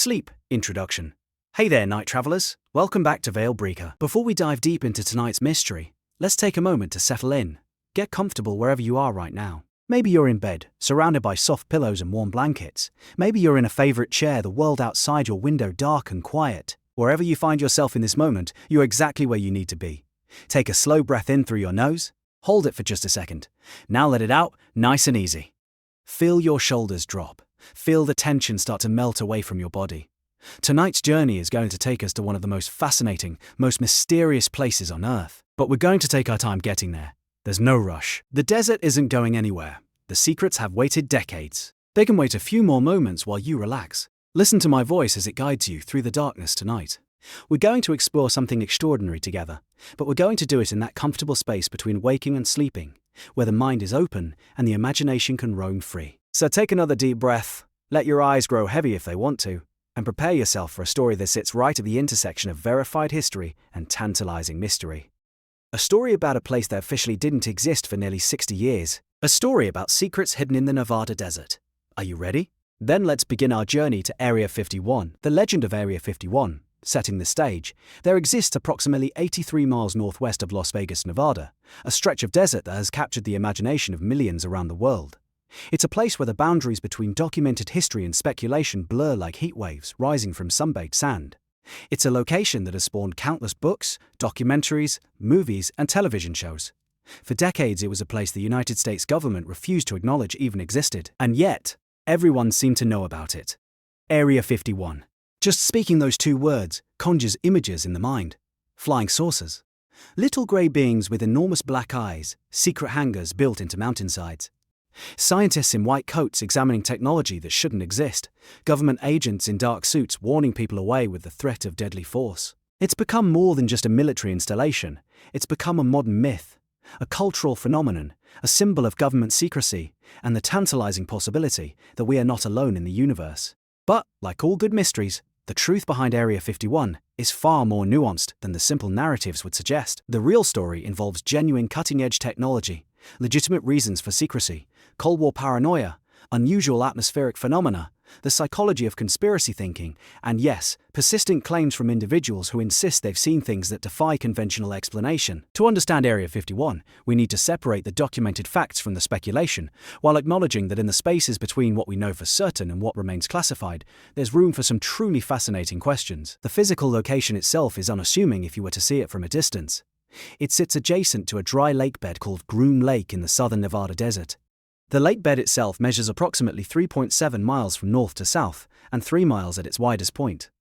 Sleep Introduction. Hey there, night travelers. Welcome back to Veilbreaker. Before we dive deep into tonight's mystery, let's take a moment to settle in. Get comfortable wherever you are right now. Maybe you're in bed, surrounded by soft pillows and warm blankets. Maybe you're in a favorite chair, the world outside your window dark and quiet. Wherever you find yourself in this moment, you're exactly where you need to be. Take a slow breath in through your nose. Hold it for just a second. Now let it out, nice and easy. Feel your shoulders drop. Feel the tension start to melt away from your body. Tonight's journey is going to take us to one of the most fascinating, most mysterious places on Earth. But we're going to take our time getting there. There's no rush. The desert isn't going anywhere. The secrets have waited decades. They can wait a few more moments while you relax. Listen to my voice as it guides you through the darkness tonight. We're going to explore something extraordinary together, but we're going to do it in that comfortable space between waking and sleeping, where the mind is open and the imagination can roam free. So take another deep breath, let your eyes grow heavy if they want to, and prepare yourself for a story that sits right at the intersection of verified history and tantalizing mystery. A story about a place that officially didn't exist for nearly 60 years. A story about secrets hidden in the Nevada desert. Are you ready? Then let's begin our journey to Area 51. The legend of Area 51. Setting the stage, there exists approximately 83 miles northwest of Las Vegas, Nevada, a stretch of desert that has captured the imagination of millions around the world. It's a place where the boundaries between documented history and speculation blur like heat waves rising from sunbaked sand. It's a location that has spawned countless books, documentaries, movies, and television shows. For decades, it was a place the United States government refused to acknowledge even existed, and yet, everyone seemed to know about it. Area 51. Just speaking those two words conjures images in the mind. Flying saucers. Little grey beings with enormous black eyes, secret hangars built into mountainsides. Scientists in white coats examining technology that shouldn't exist. Government agents in dark suits warning people away with the threat of deadly force. It's become more than just a military installation. It's become a modern myth, a cultural phenomenon, a symbol of government secrecy, and the tantalizing possibility that we are not alone in the universe. But, like all good mysteries, the truth behind Area 51 is far more nuanced than the simple narratives would suggest. The real story involves genuine cutting-edge technology, legitimate reasons for secrecy, Cold War paranoia, unusual atmospheric phenomena, the psychology of conspiracy thinking, and yes, persistent claims from individuals who insist they've seen things that defy conventional explanation. To understand Area 51, we need to separate the documented facts from the speculation, while acknowledging that in the spaces between what we know for certain and what remains classified, there's room for some truly fascinating questions. The physical location itself is unassuming if you were to see it from a distance. It sits adjacent to a dry lake bed called Groom Lake in the southern Nevada desert. The lake bed itself measures approximately 3.7 miles from north to south, and 3 miles at its widest point.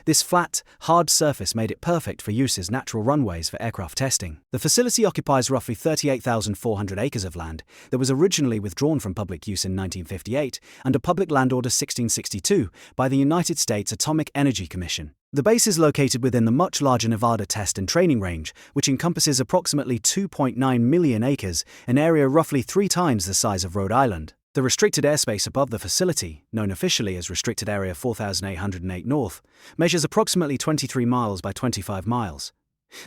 This flat, hard surface made it perfect for use as natural runways for aircraft testing. The facility occupies roughly 38,400 acres of land that was originally withdrawn from public use in 1958 under Public Land Order 1662 by the United States Atomic Energy Commission. The base is located within the much larger Nevada Test and Training Range, which encompasses approximately 2.9 million acres, an area roughly 3 times the size of Rhode Island. The restricted airspace above the facility, known officially as Restricted Area 4808 North, measures approximately 23 miles by 25 miles.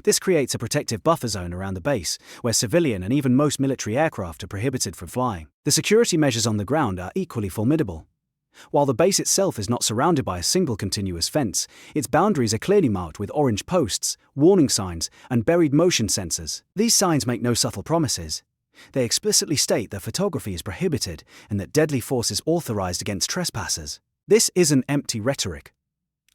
This creates a protective buffer zone around the base, where civilian and even most military aircraft are prohibited from flying. The security measures on the ground are equally formidable. While the base itself is not surrounded by a single continuous fence, its boundaries are clearly marked with orange posts, warning signs, and buried motion sensors. These signs make no subtle promises. They explicitly state that photography is prohibited and that deadly force is authorized against trespassers. This isn't empty rhetoric.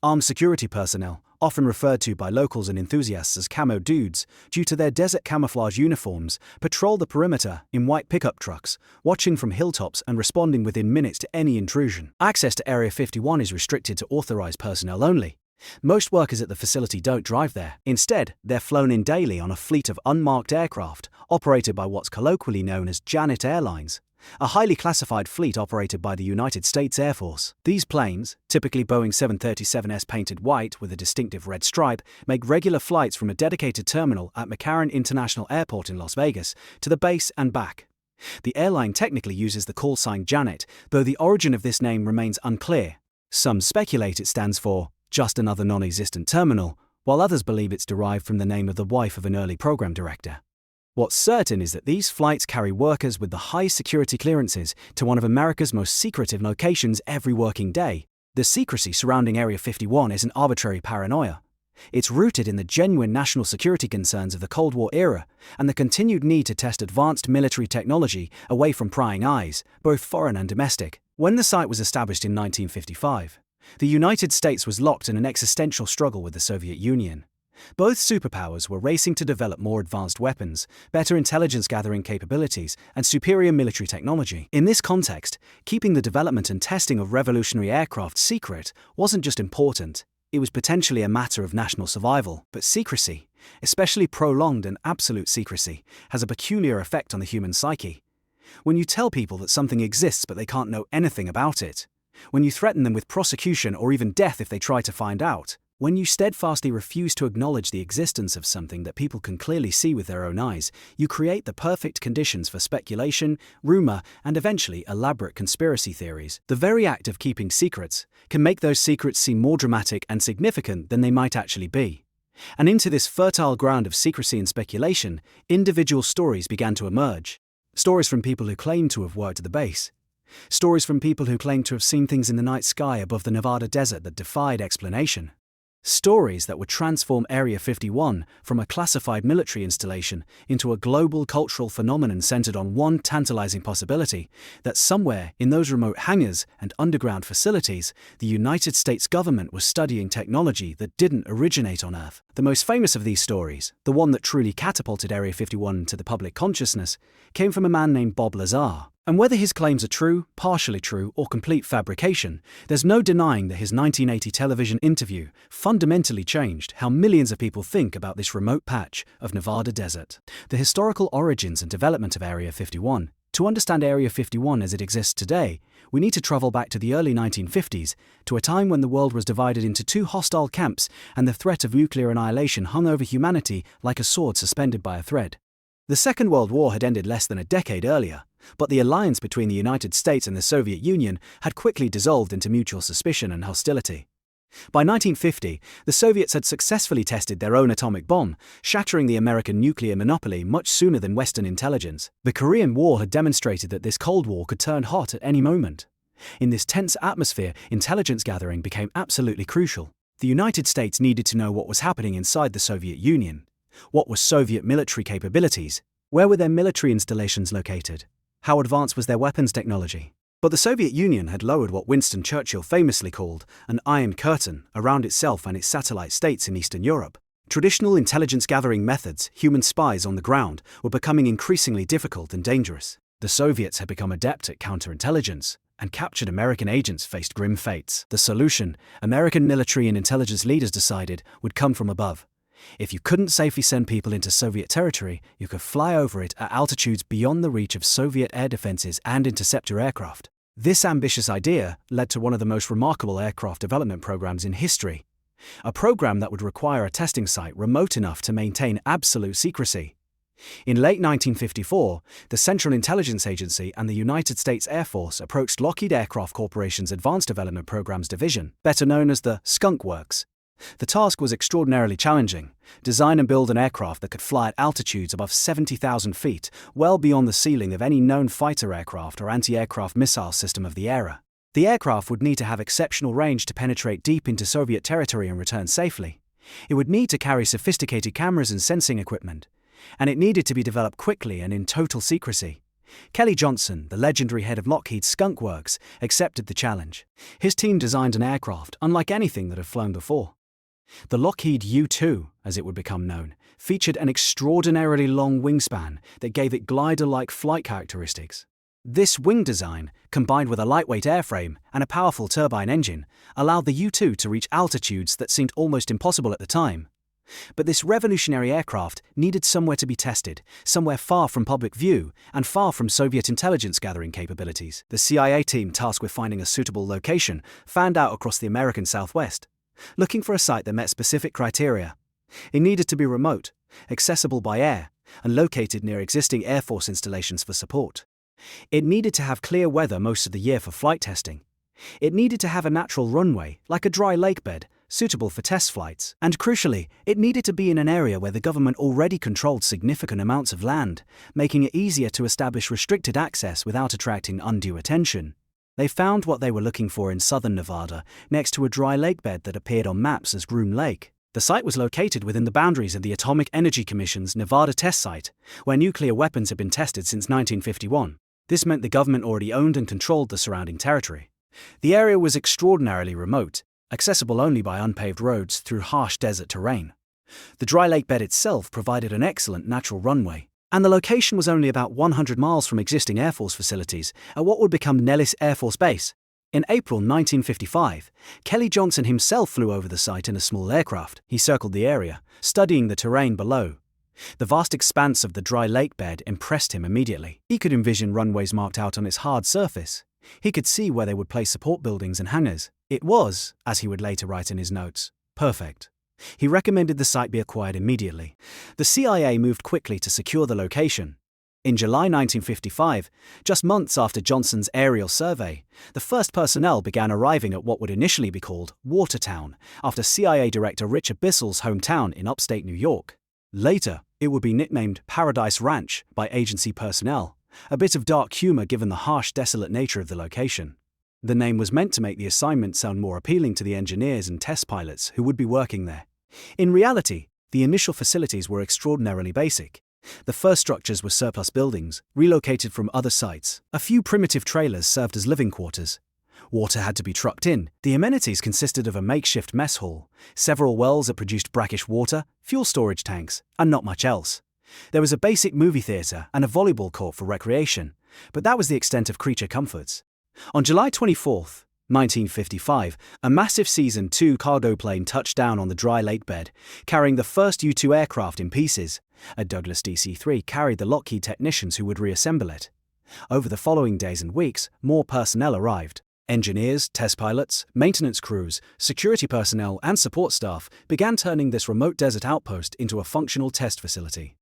Armed security personnel, often referred to by locals and enthusiasts as camo dudes, due to their desert camouflage uniforms, patrol the perimeter in white pickup trucks, watching from hilltops and responding within minutes to any intrusion. Access to Area 51 is restricted to authorized personnel only. Most workers at the facility don't drive there. Instead, they're flown in daily on a fleet of unmarked aircraft, operated by what's colloquially known as Janet Airlines, a highly classified fleet operated by the United States Air Force. These planes, typically Boeing 737s painted white with a distinctive red stripe, make regular flights from a dedicated terminal at McCarran International Airport in Las Vegas to the base and back. The airline technically uses the call sign Janet, though the origin of this name remains unclear. Some speculate it stands for just another non-existent terminal, while others believe it's derived from the name of the wife of an early program director. What's certain is that these flights carry workers with the highest security clearances to one of America's most secretive locations every working day, The secrecy surrounding Area 51 isn't arbitrary paranoia. It's rooted in the genuine national security concerns of the Cold War era and the continued need to test advanced military technology away from prying eyes, both foreign and domestic. When the site was established in 1955, the United States was locked in an existential struggle with the Soviet Union. Both superpowers were racing to develop more advanced weapons, better intelligence-gathering capabilities, and superior military technology. In this context, keeping the development and testing of revolutionary aircraft secret wasn't just important, it was potentially a matter of national survival. But secrecy, especially prolonged and absolute secrecy, has a peculiar effect on the human psyche. When you tell people that something exists but they can't know anything about it, when you threaten them with prosecution or even death if they try to find out, when you steadfastly refuse to acknowledge the existence of something that people can clearly see with their own eyes, you create the perfect conditions for speculation, rumor, and eventually elaborate conspiracy theories. The very act of keeping secrets can make those secrets seem more dramatic and significant than they might actually be. And into this fertile ground of secrecy and speculation, individual stories began to emerge. Stories from people who claimed to have worked at the base. Stories from people who claimed to have seen things in the night sky above the Nevada desert that defied explanation. Stories that would transform Area 51 from a classified military installation into a global cultural phenomenon centered on one tantalizing possibility, that somewhere in those remote hangars and underground facilities, the United States government was studying technology that didn't originate on Earth. The most famous of these stories, the one that truly catapulted Area 51 to the public consciousness, came from a man named Bob Lazar. And whether his claims are true, partially true, or complete fabrication, there's no denying that his 1980 television interview fundamentally changed how millions of people think about this remote patch of Nevada desert. The historical origins and development of Area 51. To understand Area 51 as it exists today, we need to travel back to the early 1950s, to a time when the world was divided into two hostile camps and the threat of nuclear annihilation hung over humanity like a sword suspended by a thread. The Second World War had ended less than a decade earlier, but the alliance between the United States and the Soviet Union had quickly dissolved into mutual suspicion and hostility. By 1950, the Soviets had successfully tested their own atomic bomb, shattering the American nuclear monopoly much sooner than Western intelligence. The Korean War had demonstrated that this Cold War could turn hot at any moment. In this tense atmosphere, intelligence gathering became absolutely crucial. The United States needed to know what was happening inside the Soviet Union. What were Soviet military capabilities? Where were their military installations located? How advanced was their weapons technology? But the Soviet Union had lowered what Winston Churchill famously called an iron curtain around itself and its satellite states in Eastern Europe. Traditional intelligence-gathering methods, human spies on the ground, were becoming increasingly difficult and dangerous. The Soviets had become adept at counterintelligence, and captured American agents faced grim fates. The solution, American military and intelligence leaders decided, would come from above. If you couldn't safely send people into Soviet territory, you could fly over it at altitudes beyond the reach of Soviet air defenses and interceptor aircraft. This ambitious idea led to one of the most remarkable aircraft development programs in history. A program that would require a testing site remote enough to maintain absolute secrecy. In late 1954, the Central Intelligence Agency and the United States Air Force approached Lockheed Aircraft Corporation's Advanced Development Programs Division, better known as the Skunk Works. The task was extraordinarily challenging: design and build an aircraft that could fly at altitudes above 70,000 feet, well beyond the ceiling of any known fighter aircraft or anti-aircraft missile system of the era. The aircraft would need to have exceptional range to penetrate deep into Soviet territory and return safely. It would need to carry sophisticated cameras and sensing equipment. And it needed to be developed quickly and in total secrecy. Kelly Johnson, the legendary head of Lockheed's Skunk Works, accepted the challenge. His team designed an aircraft unlike anything that had flown before. The Lockheed U-2, as it would become known, featured an extraordinarily long wingspan that gave it glider-like flight characteristics. This wing design, combined with a lightweight airframe and a powerful turbine engine, allowed the U-2 to reach altitudes that seemed almost impossible at the time. But this revolutionary aircraft needed somewhere to be tested, somewhere far from public view and far from Soviet intelligence gathering capabilities. The CIA team tasked with finding a suitable location fanned out across the American Southwest, looking for a site that met specific criteria. It needed to be remote, accessible by air, and located near existing Air Force installations for support. It needed to have clear weather most of the year for flight testing. It needed to have a natural runway, like a dry lake bed, suitable for test flights. And crucially, it needed to be in an area where the government already controlled significant amounts of land, making it easier to establish restricted access without attracting undue attention. They found what they were looking for in southern Nevada, next to a dry lake bed that appeared on maps as Groom Lake. The site was located within the boundaries of the Atomic Energy Commission's Nevada test site, where nuclear weapons had been tested since 1951. This meant the government already owned and controlled the surrounding territory. The area was extraordinarily remote, accessible only by unpaved roads through harsh desert terrain. The dry lake bed itself provided an excellent natural runway, and the location was only about 100 miles from existing Air Force facilities at what would become Nellis Air Force Base. In April 1955, Kelly Johnson himself flew over the site in a small aircraft. He circled the area, studying the terrain below. The vast expanse of the dry lake bed impressed him immediately. He could envision runways marked out on its hard surface. He could see where they would place support buildings and hangars. It was, as he would later write in his notes, perfect. He recommended the site be acquired immediately. The CIA moved quickly to secure the location. In July 1955, just months after Johnson's aerial survey, the first personnel began arriving at what would initially be called Watertown, after CIA Director Richard Bissell's hometown in upstate New York. Later, it would be nicknamed Paradise Ranch by agency personnel, a bit of dark humor given the harsh, desolate nature of the location. The name was meant to make the assignment sound more appealing to the engineers and test pilots who would be working there. In reality, the initial facilities were extraordinarily basic. The first structures were surplus buildings, relocated from other sites. A few primitive trailers served as living quarters. Water had to be trucked in. The amenities consisted of a makeshift mess hall, several wells that produced brackish water, fuel storage tanks, and not much else. There was a basic movie theater and a volleyball court for recreation, but that was the extent of creature comforts. On July 24, 1955, a massive Season 2 cargo plane touched down on the dry lake bed, carrying the first U-2 aircraft in pieces. A Douglas DC-3 carried the Lockheed technicians who would reassemble it. Over the following days and weeks, more personnel arrived. Engineers, test pilots, maintenance crews, security personnel, and support staff began turning this remote desert outpost into a functional test facility.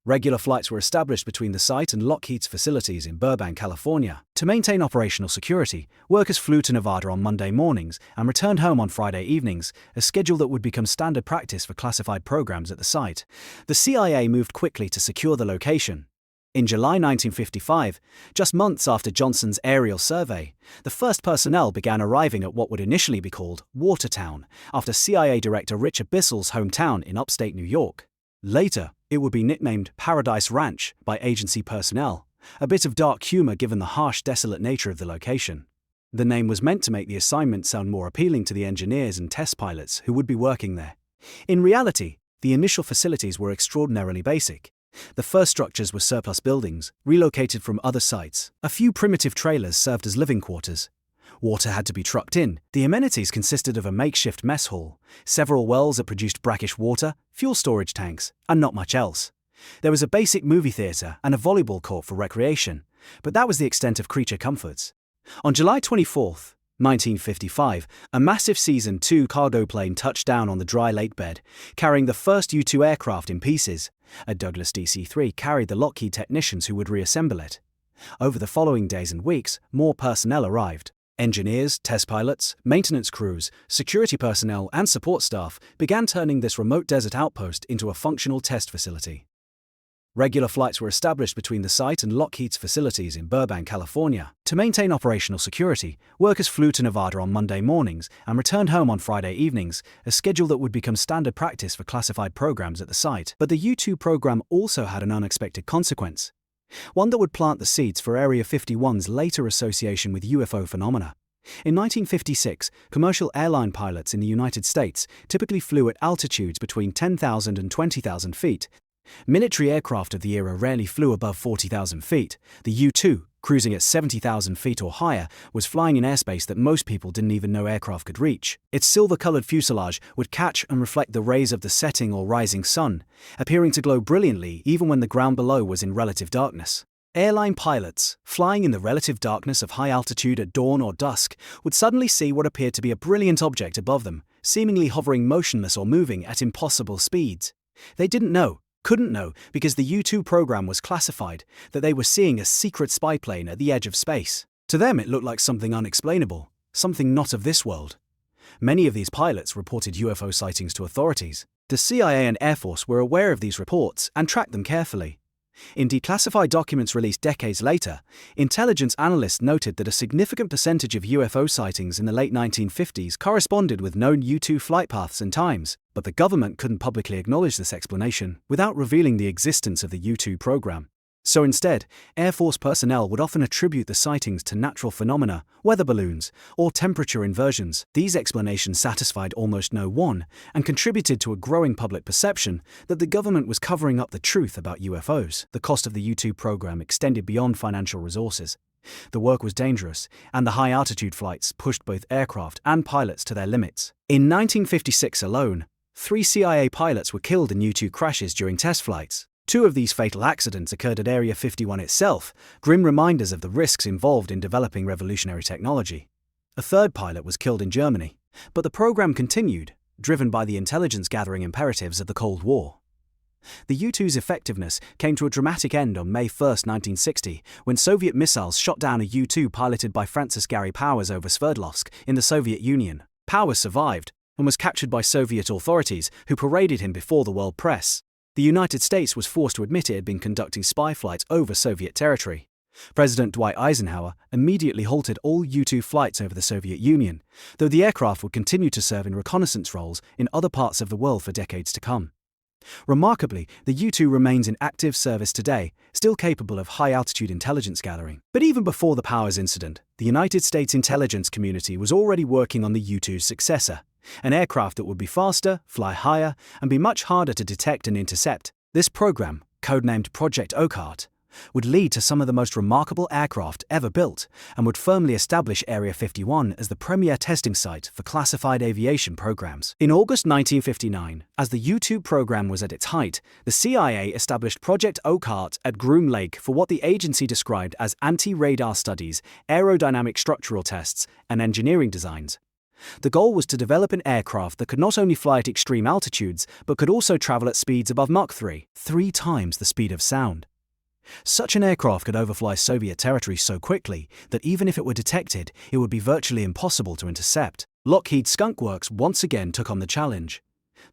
Regular flights were established between the site and Lockheed's facilities in Burbank, California. To maintain operational security, workers flew to Nevada on Monday mornings and returned home on Friday evenings, a schedule that would become standard practice for classified programs at the site. The CIA moved quickly to secure the location. In July 1955, just months after Johnson's aerial survey, the first personnel began arriving at what would initially be called Watertown, after CIA Director Richard Bissell's hometown in upstate New York. Later, it would be nicknamed Paradise Ranch by agency personnel, a bit of dark humor given the harsh, desolate nature of the location. The name was meant to make the assignment sound more appealing to the engineers and test pilots who would be working there. In reality, the initial facilities were extraordinarily basic. The first structures were surplus buildings, relocated from other sites. A few primitive trailers served as living quarters. Water had to be trucked in. The amenities consisted of a makeshift mess hall, several wells that produced brackish water, fuel storage tanks, and not much else. There was a basic movie theater and a volleyball court for recreation, but that was the extent of creature comforts. On July 24, 1955, a massive Season 2 cargo plane touched down on the dry lake bed, carrying the first U-2 aircraft in pieces. A Douglas DC-3 carried the Lockheed technicians who would reassemble it. Over the following days and weeks, more personnel arrived. Engineers, test pilots, maintenance crews, security personnel, and support staff began turning this remote desert outpost into a functional test facility. Regular flights were established between the site and Lockheed's facilities in Burbank, California. To maintain operational security, workers flew to Nevada on Monday mornings and returned home on Friday evenings, a schedule that would become standard practice for classified programs at the site. But the U-2 program also had an unexpected consequence, one that would plant the seeds for Area 51's later association with UFO phenomena. In 1956, commercial airline pilots in the United States typically flew at altitudes between 10,000 and 20,000 feet. Military aircraft of the era rarely flew above 40,000 feet. The U-2, cruising at 70,000 feet or higher, was flying in airspace that most people didn't even know aircraft could reach. Its silver-colored fuselage would catch and reflect the rays of the setting or rising sun, appearing to glow brilliantly even when the ground below was in relative darkness. Airline pilots, flying in the relative darkness of high altitude at dawn or dusk, would suddenly see what appeared to be a brilliant object above them, seemingly hovering motionless or moving at impossible speeds. They couldn't know, because the U-2 program was classified, that they were seeing a secret spy plane at the edge of space. To them it looked like something unexplainable, something not of this world. Many of these pilots reported UFO sightings to authorities. The CIA and Air Force were aware of these reports and tracked them carefully. In declassified documents released decades later, intelligence analysts noted that a significant percentage of UFO sightings in the late 1950s corresponded with known U-2 flight paths and times, but the government couldn't publicly acknowledge this explanation without revealing the existence of the U-2 program. So instead, Air Force personnel would often attribute the sightings to natural phenomena, weather balloons, or temperature inversions. These explanations satisfied almost no one and contributed to a growing public perception that the government was covering up the truth about UFOs. The cost of the U-2 program extended beyond financial resources. The work was dangerous, and the high-altitude flights pushed both aircraft and pilots to their limits. In 1956 alone, 3 CIA pilots were killed in U-2 crashes during test flights. 2 of these fatal accidents occurred at Area 51 itself, grim reminders of the risks involved in developing revolutionary technology. A third pilot was killed in Germany, but the program continued, driven by the intelligence-gathering imperatives of the Cold War. The U-2's effectiveness came to a dramatic end on May 1, 1960, when Soviet missiles shot down a U-2 piloted by Francis Gary Powers over Sverdlovsk in the Soviet Union. Powers survived and was captured by Soviet authorities, who paraded him before the world press. The United States was forced to admit it had been conducting spy flights over Soviet territory. President Dwight Eisenhower immediately halted all U-2 flights over the Soviet Union, though the aircraft would continue to serve in reconnaissance roles in other parts of the world for decades to come. Remarkably, the U-2 remains in active service today, still capable of high-altitude intelligence gathering. But even before the Powers incident, the United States intelligence community was already working on the U-2's successor, an aircraft that would be faster, fly higher, and be much harder to detect and intercept. This program, codenamed Project OXCART, would lead to some of the most remarkable aircraft ever built and would firmly establish Area 51 as the premier testing site for classified aviation programs. In August 1959, as the U-2 program was at its height, the CIA established Project OXCART at Groom Lake for what the agency described as anti-radar studies, aerodynamic structural tests, and engineering designs. The goal was to develop an aircraft that could not only fly at extreme altitudes, but could also travel at speeds above Mach 3, 3 times the speed of sound. Such an aircraft could overfly Soviet territory so quickly that even if it were detected, it would be virtually impossible to intercept. Lockheed Skunk Works once again took on the challenge.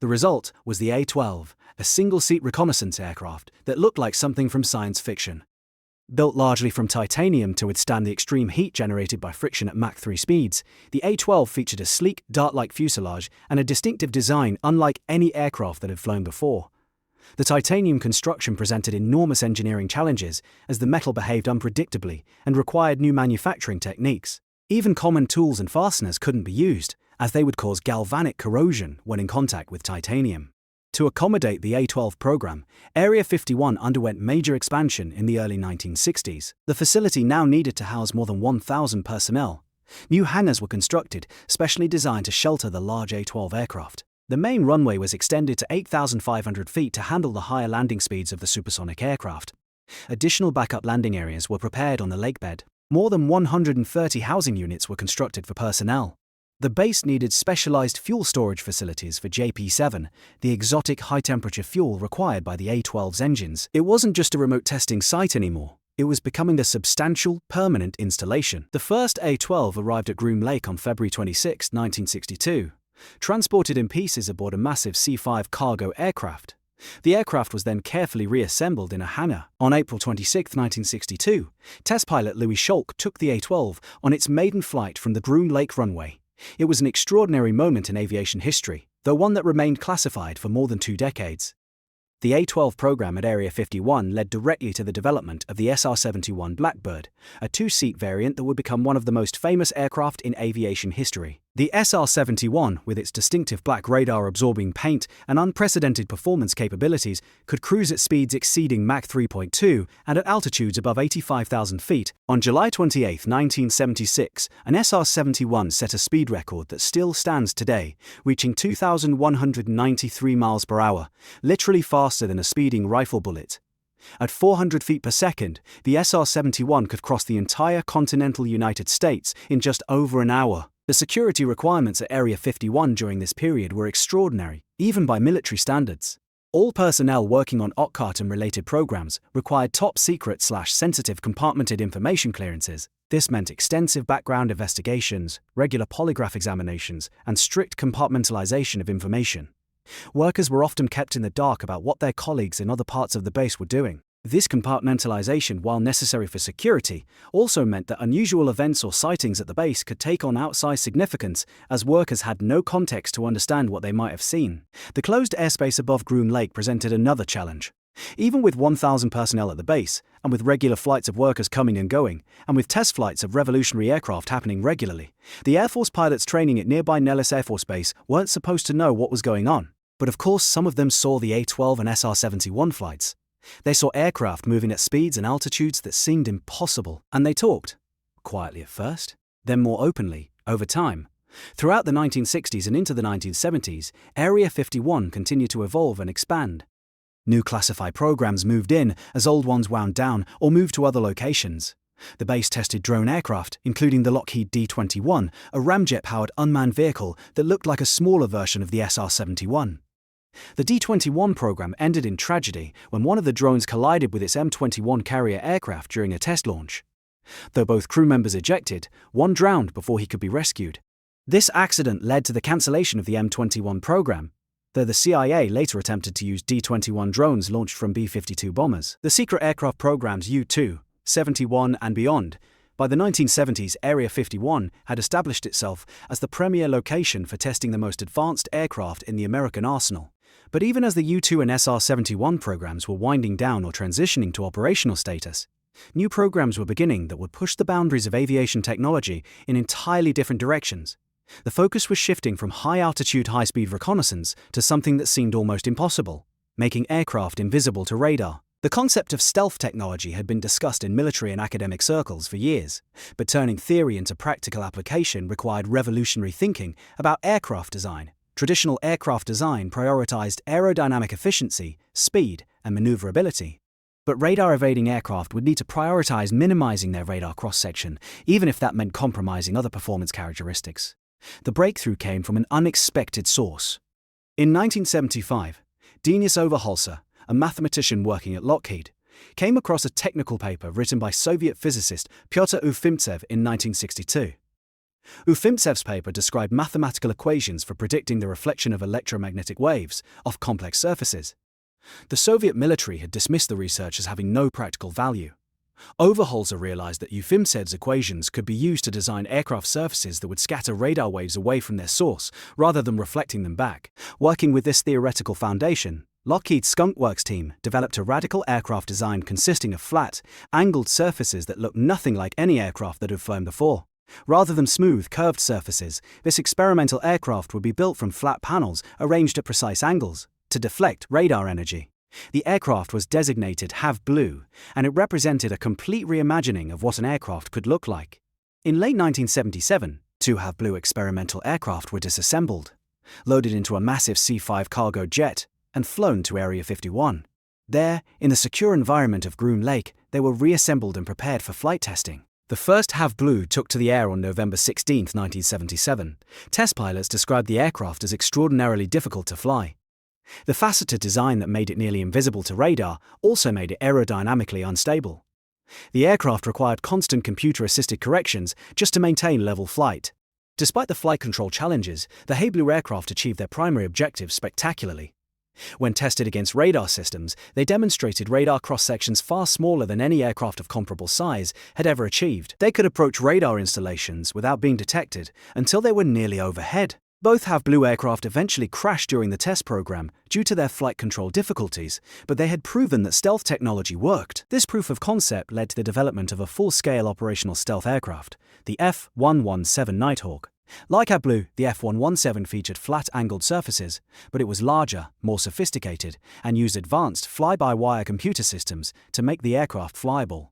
The result was the A-12, a single-seat reconnaissance aircraft that looked like something from science fiction. Built largely from titanium to withstand the extreme heat generated by friction at Mach 3 speeds, the A-12 featured a sleek, dart-like fuselage and a distinctive design unlike any aircraft that had flown before. The titanium construction presented enormous engineering challenges as the metal behaved unpredictably and required new manufacturing techniques. Even common tools and fasteners couldn't be used, as they would cause galvanic corrosion when in contact with titanium. To accommodate the A-12 program, Area 51 underwent major expansion in the early 1960s. The facility now needed to house more than 1,000 personnel. New hangars were constructed, specially designed to shelter the large A-12 aircraft. The main runway was extended to 8,500 feet to handle the higher landing speeds of the supersonic aircraft. Additional backup landing areas were prepared on the lakebed. More than 130 housing units were constructed for personnel. The base needed specialized fuel storage facilities for JP-7, the exotic high-temperature fuel required by the A-12's engines. It wasn't just a remote testing site anymore. It was becoming a substantial, permanent installation. The first A-12 arrived at Groom Lake on February 26, 1962, transported in pieces aboard a massive C-5 cargo aircraft. The aircraft was then carefully reassembled in a hangar. On April 26, 1962, test pilot Louis Scholk took the A-12 on its maiden flight from the Groom Lake runway. It was an extraordinary moment in aviation history, though one that remained classified for more than 2 decades. The A-12 program at Area 51 led directly to the development of the SR-71 Blackbird, a 2-seat variant that would become one of the most famous aircraft in aviation history. The SR-71, with its distinctive black radar-absorbing paint and unprecedented performance capabilities, could cruise at speeds exceeding Mach 3.2 and at altitudes above 85,000 feet. On July 28, 1976, an SR-71 set a speed record that still stands today, reaching 2,193 miles per hour, literally faster than a speeding rifle bullet. At 400 feet per second, the SR-71 could cross the entire continental United States in just over an hour. The security requirements at Area 51 during this period were extraordinary, even by military standards. All personnel working on OXCART and related programs required top-secret/sensitive compartmented information clearances. This meant extensive background investigations, regular polygraph examinations, and strict compartmentalization of information. Workers were often kept in the dark about what their colleagues in other parts of the base were doing. This compartmentalization, while necessary for security, also meant that unusual events or sightings at the base could take on outsized significance as workers had no context to understand what they might have seen. The closed airspace above Groom Lake presented another challenge. Even with 1,000 personnel at the base, and with regular flights of workers coming and going, and with test flights of revolutionary aircraft happening regularly, the Air Force pilots training at nearby Nellis Air Force Base weren't supposed to know what was going on. But of course, some of them saw the A-12 and SR-71 flights. They saw aircraft moving at speeds and altitudes that seemed impossible, and they talked. Quietly at first, then more openly, over time. Throughout the 1960s and into the 1970s, Area 51 continued to evolve and expand. New classified programs moved in as old ones wound down or moved to other locations. The base tested drone aircraft, including the Lockheed D-21, a ramjet-powered unmanned vehicle that looked like a smaller version of the SR-71. The D-21 program ended in tragedy when one of the drones collided with its M-21 carrier aircraft during a test launch. Though both crew members ejected, one drowned before he could be rescued. This accident led to the cancellation of the M-21 program, though the CIA later attempted to use D-21 drones launched from B-52 bombers. The secret aircraft programs U-2, 71 and beyond. By the 1970s, Area 51 had established itself as the premier location for testing the most advanced aircraft in the American arsenal. But even as the U-2 and SR-71 programs were winding down or transitioning to operational status, new programs were beginning that would push the boundaries of aviation technology in entirely different directions. The focus was shifting from high-altitude, high-speed reconnaissance to something that seemed almost impossible, making aircraft invisible to radar. The concept of stealth technology had been discussed in military and academic circles for years, but turning theory into practical application required revolutionary thinking about aircraft design. Traditional aircraft design prioritized aerodynamic efficiency, speed, and maneuverability. But radar-evading aircraft would need to prioritize minimizing their radar cross-section, even if that meant compromising other performance characteristics. The breakthrough came from an unexpected source. In 1975, Denis Overholser, a mathematician working at Lockheed, came across a technical paper written by Soviet physicist Pyotr Ufimtsev in 1962. Ufimtsev's paper described mathematical equations for predicting the reflection of electromagnetic waves off complex surfaces. The Soviet military had dismissed the research as having no practical value. Overholser realized that Ufimtsev's equations could be used to design aircraft surfaces that would scatter radar waves away from their source, rather than reflecting them back. Working with this theoretical foundation, Lockheed's Skunk Works team developed a radical aircraft design consisting of flat, angled surfaces that looked nothing like any aircraft that had flown before. Rather than smooth, curved surfaces, this experimental aircraft would be built from flat panels arranged at precise angles to deflect radar energy. The aircraft was designated HAV Blue, and it represented a complete reimagining of what an aircraft could look like. In late 1977, two HAV Blue experimental aircraft were disassembled, loaded into a massive C-5 cargo jet, and flown to Area 51. There, in the secure environment of Groom Lake, they were reassembled and prepared for flight testing. The first HAV Blue took to the air on November 16, 1977. Test pilots described the aircraft as extraordinarily difficult to fly. The faceted design that made it nearly invisible to radar also made it aerodynamically unstable. The aircraft required constant computer-assisted corrections just to maintain level flight. Despite the flight control challenges, the HAV Blue aircraft achieved their primary objectives spectacularly. When tested against radar systems, they demonstrated radar cross-sections far smaller than any aircraft of comparable size had ever achieved. They could approach radar installations without being detected until they were nearly overhead. Both HAV Blue aircraft eventually crashed during the test program due to their flight control difficulties, but they had proven that stealth technology worked. This proof of concept led to the development of a full-scale operational stealth aircraft, the F-117 Nighthawk. Like HAV Blue, the F-117 featured flat angled surfaces, but it was larger, more sophisticated, and used advanced fly-by-wire computer systems to make the aircraft flyable.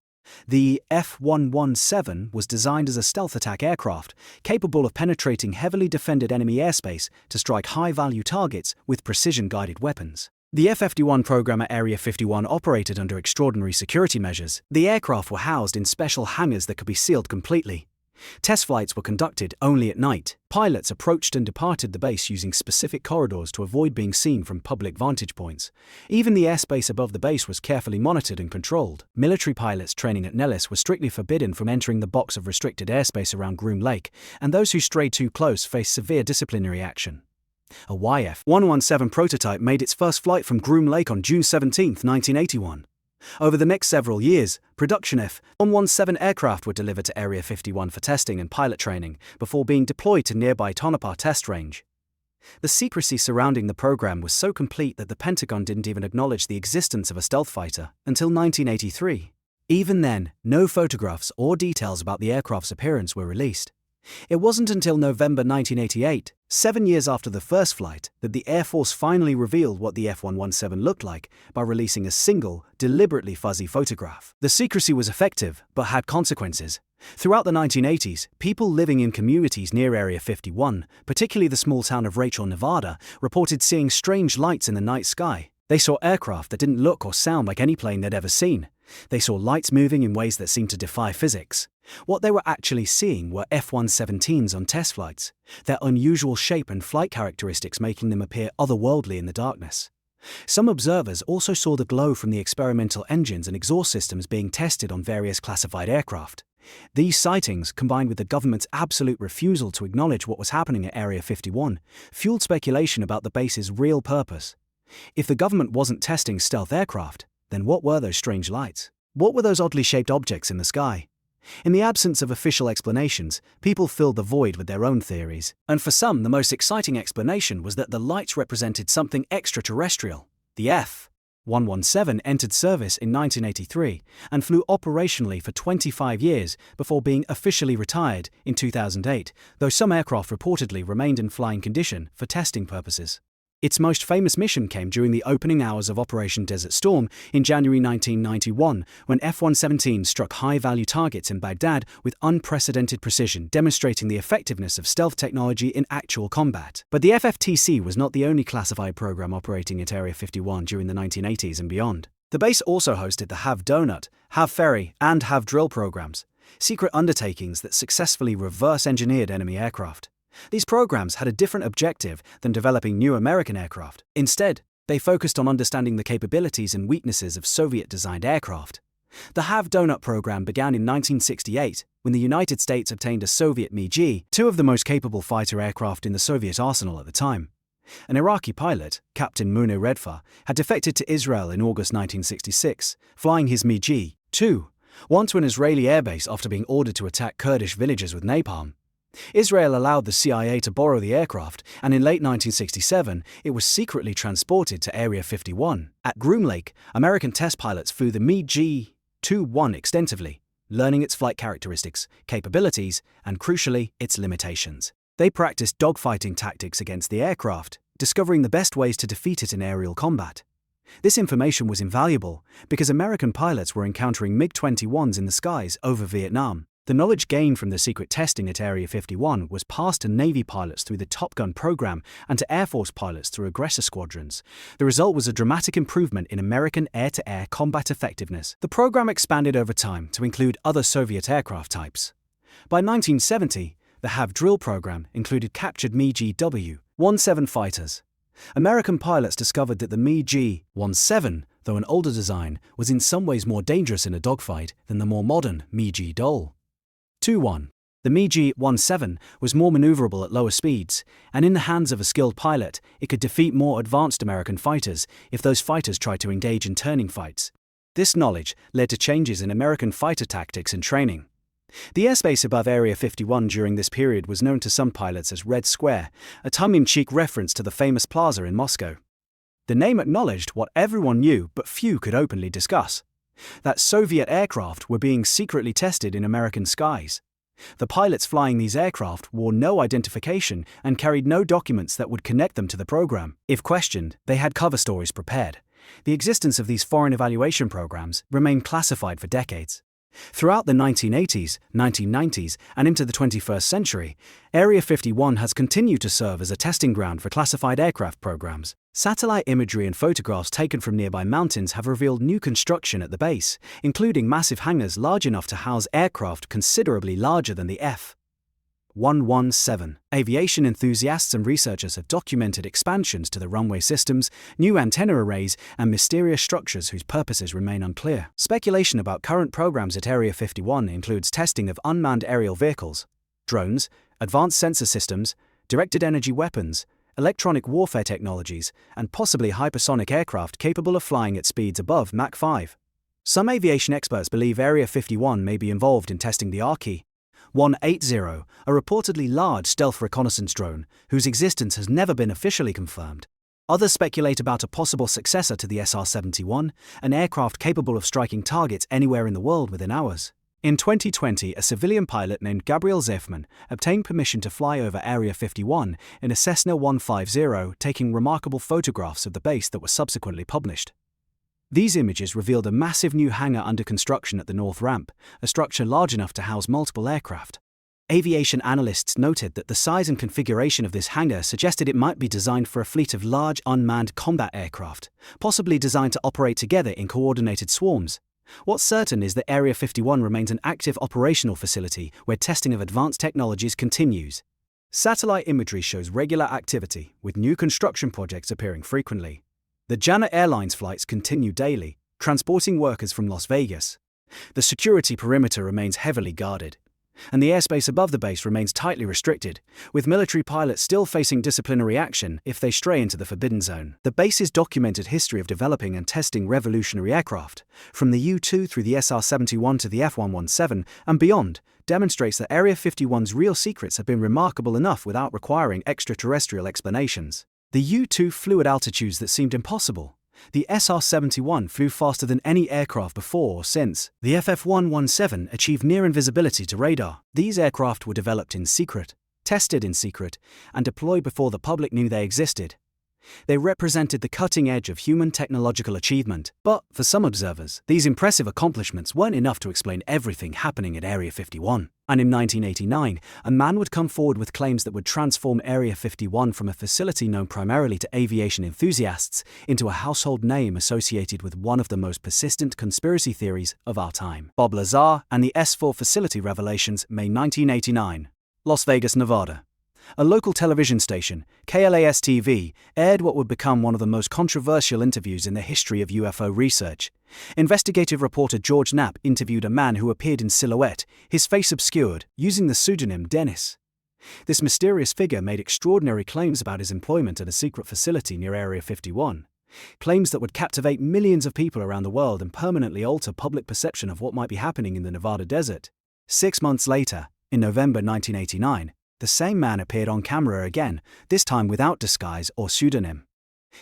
The F-117 was designed as a stealth attack aircraft, capable of penetrating heavily defended enemy airspace to strike high-value targets with precision-guided weapons. The F-51 program at Area 51 operated under extraordinary security measures. The aircraft were housed in special hangars that could be sealed completely. Test flights were conducted only at night. Pilots approached and departed the base using specific corridors to avoid being seen from public vantage points. Even the airspace above the base was carefully monitored and controlled. Military pilots training at Nellis were strictly forbidden from entering the box of restricted airspace around Groom Lake, and those who strayed too close faced severe disciplinary action. A YF-117 prototype made its first flight from Groom Lake on June 17, 1981. Over the next several years, production F-117 aircraft were delivered to Area 51 for testing and pilot training before being deployed to nearby Tonopah Test Range. The secrecy surrounding the program was so complete that the Pentagon didn't even acknowledge the existence of a stealth fighter until 1983. Even then, no photographs or details about the aircraft's appearance were released. It wasn't until November 1988, 7 years after the first flight, that the Air Force finally revealed what the F-117 looked like by releasing a single, deliberately fuzzy photograph. The secrecy was effective, but had consequences. Throughout the 1980s, people living in communities near Area 51, particularly the small town of Rachel, Nevada, reported seeing strange lights in the night sky. They saw aircraft that didn't look or sound like any plane they'd ever seen. They saw lights moving in ways that seemed to defy physics. What they were actually seeing were F-117s on test flights, their unusual shape and flight characteristics making them appear otherworldly in the darkness. Some observers also saw the glow from the experimental engines and exhaust systems being tested on various classified aircraft. These sightings, combined with the government's absolute refusal to acknowledge what was happening at Area 51, fueled speculation about the base's real purpose. If the government wasn't testing stealth aircraft, then what were those strange lights? What were those oddly shaped objects in the sky? In the absence of official explanations, people filled the void with their own theories. And for some, the most exciting explanation was that the lights represented something extraterrestrial. The F-117 entered service in 1983 and flew operationally for 25 years before being officially retired in 2008, though some aircraft reportedly remained in flying condition for testing purposes. Its most famous mission came during the opening hours of Operation Desert Storm in January 1991, when F-117 struck high-value targets in Baghdad with unprecedented precision, demonstrating the effectiveness of stealth technology in actual combat. But the FFTC was not the only classified program operating at Area 51 during the 1980s and beyond. The base also hosted the Have Donut, Have Ferry, and Have Drill programs, secret undertakings that successfully reverse-engineered enemy aircraft. These programs had a different objective than developing new American aircraft. Instead, they focused on understanding the capabilities and weaknesses of Soviet-designed aircraft. The Have Donut program began in 1968, when the United States obtained a Soviet Mi-G, two of the most capable fighter aircraft in the Soviet arsenal at the time. An Iraqi pilot, Captain Muno Redfa, had defected to Israel in August 1966, flying his Mi-G, 2, onto an Israeli airbase after being ordered to attack Kurdish villages with napalm. Israel allowed the CIA to borrow the aircraft, and in late 1967, it was secretly transported to Area 51. At Groom Lake, American test pilots flew the Mi-G 2-1 extensively, learning its flight characteristics, capabilities, and crucially, its limitations. They practiced dogfighting tactics against the aircraft, discovering the best ways to defeat it in aerial combat. This information was invaluable because American pilots were encountering MiG-21s in the skies over Vietnam. The knowledge gained from the secret testing at Area 51 was passed to Navy pilots through the Top Gun program and to Air Force pilots through aggressor squadrons. The result was a dramatic improvement in American air-to-air combat effectiveness. The program expanded over time to include other Soviet aircraft types. By 1970, the Have Drill program included captured Mi-G W-17 fighters. American pilots discovered that the Mi-G 17, though an older design, was in some ways more dangerous in a dogfight than the more modern Mi-G Dole 2-1. The Mi-G 17 was more maneuverable at lower speeds, and in the hands of a skilled pilot, it could defeat more advanced American fighters if those fighters tried to engage in turning fights. This knowledge led to changes in American fighter tactics and training. The airspace above Area 51 during this period was known to some pilots as Red Square, a tongue-in-cheek reference to the famous plaza in Moscow. The name acknowledged what everyone knew but few could openly discuss: that Soviet aircraft were being secretly tested in American skies. The pilots flying these aircraft wore no identification and carried no documents that would connect them to the program. If questioned, they had cover stories prepared. The existence of these foreign evaluation programs remained classified for decades. Throughout the 1980s, 1990s, and into the 21st century, Area 51 has continued to serve as a testing ground for classified aircraft programs. Satellite imagery and photographs taken from nearby mountains have revealed new construction at the base, including massive hangars large enough to house aircraft considerably larger than the F-117. Aviation enthusiasts and researchers have documented expansions to the runway systems, new antenna arrays, and mysterious structures whose purposes remain unclear. Speculation about current programs at Area 51 includes testing of unmanned aerial vehicles, drones, advanced sensor systems, directed energy weapons, electronic warfare technologies, and possibly hypersonic aircraft capable of flying at speeds above Mach 5. Some aviation experts believe Area 51 may be involved in testing the RQ-180, a reportedly large stealth reconnaissance drone whose existence has never been officially confirmed. Others speculate about a possible successor to the SR-71, an aircraft capable of striking targets anywhere in the world within hours. In 2020, a civilian pilot named Gabriel Zifman obtained permission to fly over Area 51 in a Cessna 150, taking remarkable photographs of the base that were subsequently published. These images revealed a massive new hangar under construction at the North Ramp, a structure large enough to house multiple aircraft. Aviation analysts noted that the size and configuration of this hangar suggested it might be designed for a fleet of large unmanned combat aircraft, possibly designed to operate together in coordinated swarms. What's certain is that Area 51 remains an active operational facility where testing of advanced technologies continues. Satellite imagery shows regular activity, with new construction projects appearing frequently. The Janet Airlines flights continue daily, transporting workers from Las Vegas. The security perimeter remains heavily guarded, and the airspace above the base remains tightly restricted, with military pilots still facing disciplinary action if they stray into the forbidden zone. The base's documented history of developing and testing revolutionary aircraft, from the U-2 through the SR-71 to the F-117 and beyond, demonstrates that Area 51's real secrets have been remarkable enough without requiring extraterrestrial explanations. The U-2 flew at altitudes that seemed impossible. The SR-71 flew faster than any aircraft before or since. The FF-117 achieved near invisibility to radar. These aircraft were developed in secret, tested in secret, and deployed before the public knew they existed. They represented the cutting edge of human technological achievement. But, for some observers, these impressive accomplishments weren't enough to explain everything happening at Area 51. And in 1989, a man would come forward with claims that would transform Area 51 from a facility known primarily to aviation enthusiasts into a household name associated with one of the most persistent conspiracy theories of our time. Bob Lazar and the S4 facility revelations, May 1989. Las Vegas, Nevada. A local television station, KLAS-TV, aired what would become one of the most controversial interviews in the history of UFO research. Investigative reporter George Knapp interviewed a man who appeared in silhouette, his face obscured, using the pseudonym Dennis. This mysterious figure made extraordinary claims about his employment at a secret facility near Area 51. Claims that would captivate millions of people around the world and permanently alter public perception of what might be happening in the Nevada desert. 6 months later, in November 1989, the same man appeared on camera again, this time without disguise or pseudonym.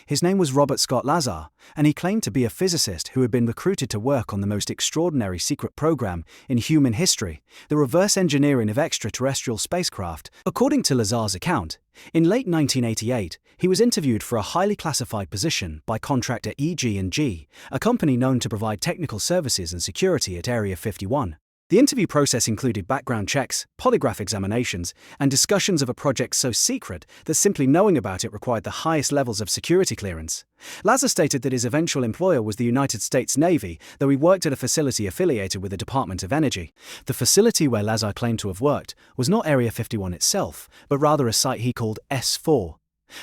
His name was Robert Scott Lazar, and he claimed to be a physicist who had been recruited to work on the most extraordinary secret program in human history, the reverse engineering of extraterrestrial spacecraft. According to Lazar's account, in late 1988, he was interviewed for a highly classified position by contractor EG&G, a company known to provide technical services and security at Area 51. The interview process included background checks, polygraph examinations, and discussions of a project so secret that simply knowing about it required the highest levels of security clearance. Lazar stated that his eventual employer was the United States Navy, though he worked at a facility affiliated with the Department of Energy. The facility where Lazar claimed to have worked was not Area 51 itself, but rather a site he called S4.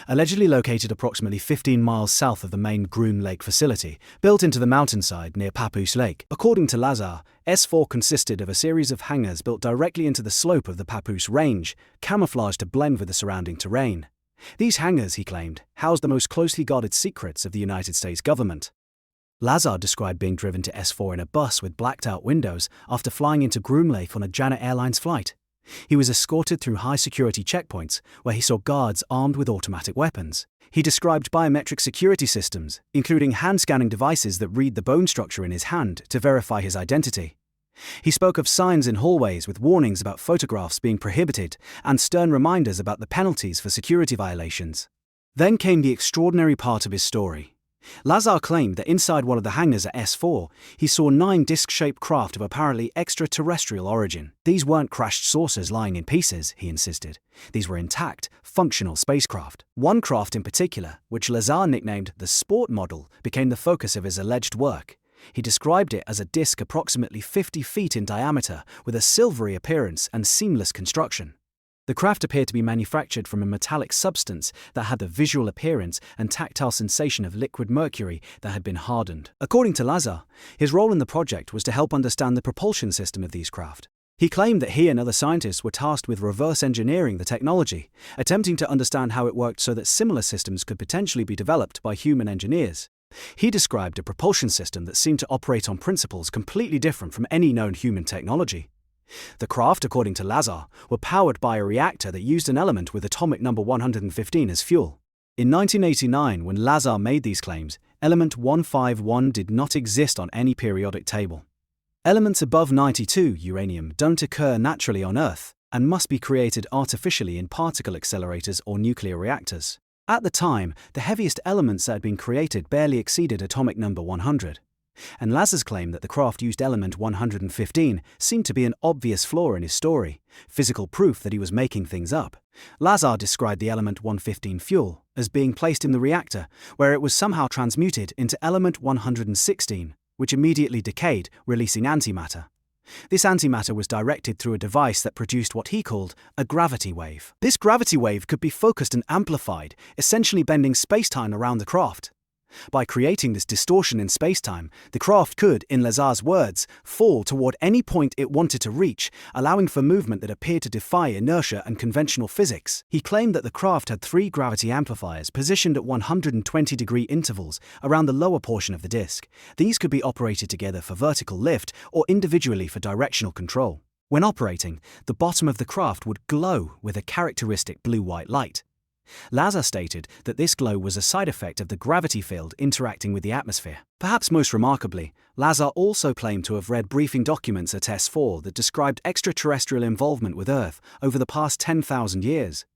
Allegedly located approximately 15 miles south of the main Groom Lake facility, built into the mountainside near Papoose Lake. According to Lazar, S4 consisted of a series of hangars built directly into the slope of the Papoose Range, camouflaged to blend with the surrounding terrain. These hangars, he claimed, housed the most closely guarded secrets of the United States government. Lazar described being driven to S4 in a bus with blacked-out windows after flying into Groom Lake on a Janet Airlines flight. He was escorted through high-security checkpoints, where he saw guards armed with automatic weapons. He described biometric security systems, including hand-scanning devices that read the bone structure in his hand to verify his identity. He spoke of signs in hallways with warnings about photographs being prohibited and stern reminders about the penalties for security violations. Then came the extraordinary part of his story. Lazar claimed that inside one of the hangars at S4, he saw 9 disc-shaped craft of apparently extraterrestrial origin. These weren't crashed saucers lying in pieces, he insisted. These were intact, functional spacecraft. One craft in particular, which Lazar nicknamed the Sport Model, became the focus of his alleged work. He described it as a disc approximately 50 feet in diameter, with a silvery appearance and seamless construction. The craft appeared to be manufactured from a metallic substance that had the visual appearance and tactile sensation of liquid mercury that had been hardened. According to Lazar, his role in the project was to help understand the propulsion system of these craft. He claimed that he and other scientists were tasked with reverse engineering the technology, attempting to understand how it worked so that similar systems could potentially be developed by human engineers. He described a propulsion system that seemed to operate on principles completely different from any known human technology. The craft, according to Lazar, were powered by a reactor that used an element with atomic number 115 as fuel. In 1989, when Lazar made these claims, element 151 did not exist on any periodic table. Elements above 92, uranium, don't occur naturally on Earth and must be created artificially in particle accelerators or nuclear reactors. At the time, the heaviest elements that had been created barely exceeded atomic number 100. And Lazar's claim that the craft used element 115 seemed to be an obvious flaw in his story, physical proof that he was making things up. Lazar described the element 115 fuel as being placed in the reactor, where it was somehow transmuted into element 116, which immediately decayed, releasing antimatter. This antimatter was directed through a device that produced what he called a gravity wave. This gravity wave could be focused and amplified, essentially bending space-time around the craft. By creating this distortion in space-time, the craft could, in Lazar's words, fall toward any point it wanted to reach, allowing for movement that appeared to defy inertia and conventional physics. He claimed that the craft had 3 gravity amplifiers positioned at 120-degree intervals around the lower portion of the disk. These could be operated together for vertical lift or individually for directional control. When operating, the bottom of the craft would glow with a characteristic blue-white light. Lazar stated that this glow was a side effect of the gravity field interacting with the atmosphere. Perhaps most remarkably, Lazar also claimed to have read briefing documents at S4 that described extraterrestrial involvement with Earth over the past 10,000 years.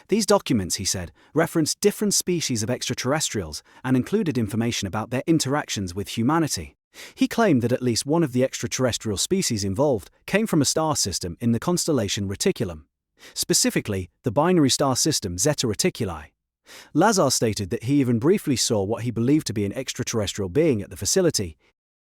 These documents, he said, referenced different species of extraterrestrials and included information about their interactions with humanity. He claimed that at least one of the extraterrestrial species involved came from a star system in the constellation Reticulum. Specifically, the binary star system Zeta Reticuli. Lazar stated that he even briefly saw what he believed to be an extraterrestrial being at the facility.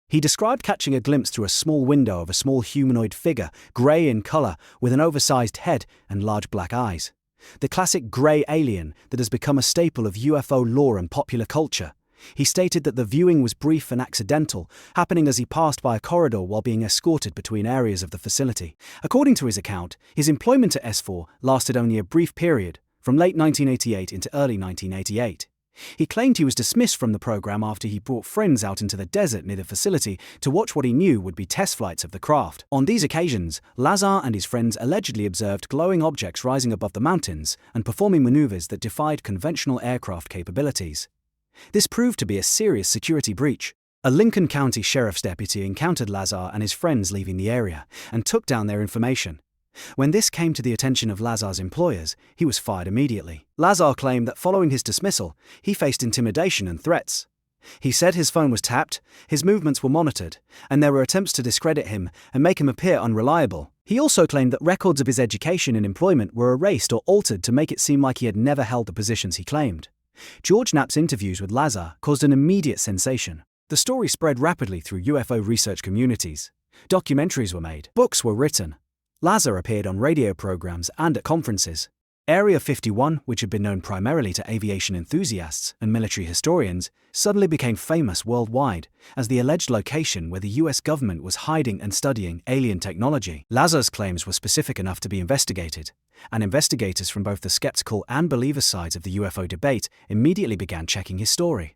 He described catching a glimpse through a small window of a small humanoid figure, grey in colour, with an oversized head and large black eyes. The classic grey alien that has become a staple of UFO lore and popular culture. He stated that the viewing was brief and accidental, happening as he passed by a corridor while being escorted between areas of the facility. According to his account, his employment at S4 lasted only a brief period, from late 1988 into early 1988. He claimed he was dismissed from the program after he brought friends out into the desert near the facility to watch what he knew would be test flights of the craft. On these occasions, Lazar and his friends allegedly observed glowing objects rising above the mountains and performing maneuvers that defied conventional aircraft capabilities. This proved to be a serious security breach. A Lincoln County Sheriff's deputy encountered Lazar and his friends leaving the area and took down their information. When this came to the attention of Lazar's employers, he was fired immediately. Lazar claimed that following his dismissal, he faced intimidation and threats. He said his phone was tapped, his movements were monitored, and there were attempts to discredit him and make him appear unreliable. He also claimed that records of his education and employment were erased or altered to make it seem like he had never held the positions he claimed. George Knapp's interviews with Lazar caused an immediate sensation. The story spread rapidly through UFO research communities. Documentaries were made, books were written. Lazar appeared on radio programs and at conferences. Area 51, which had been known primarily to aviation enthusiasts and military historians, suddenly became famous worldwide as the alleged location where the US government was hiding and studying alien technology. Lazar's claims were specific enough to be investigated, and investigators from both the skeptical and believer sides of the UFO debate immediately began checking his story.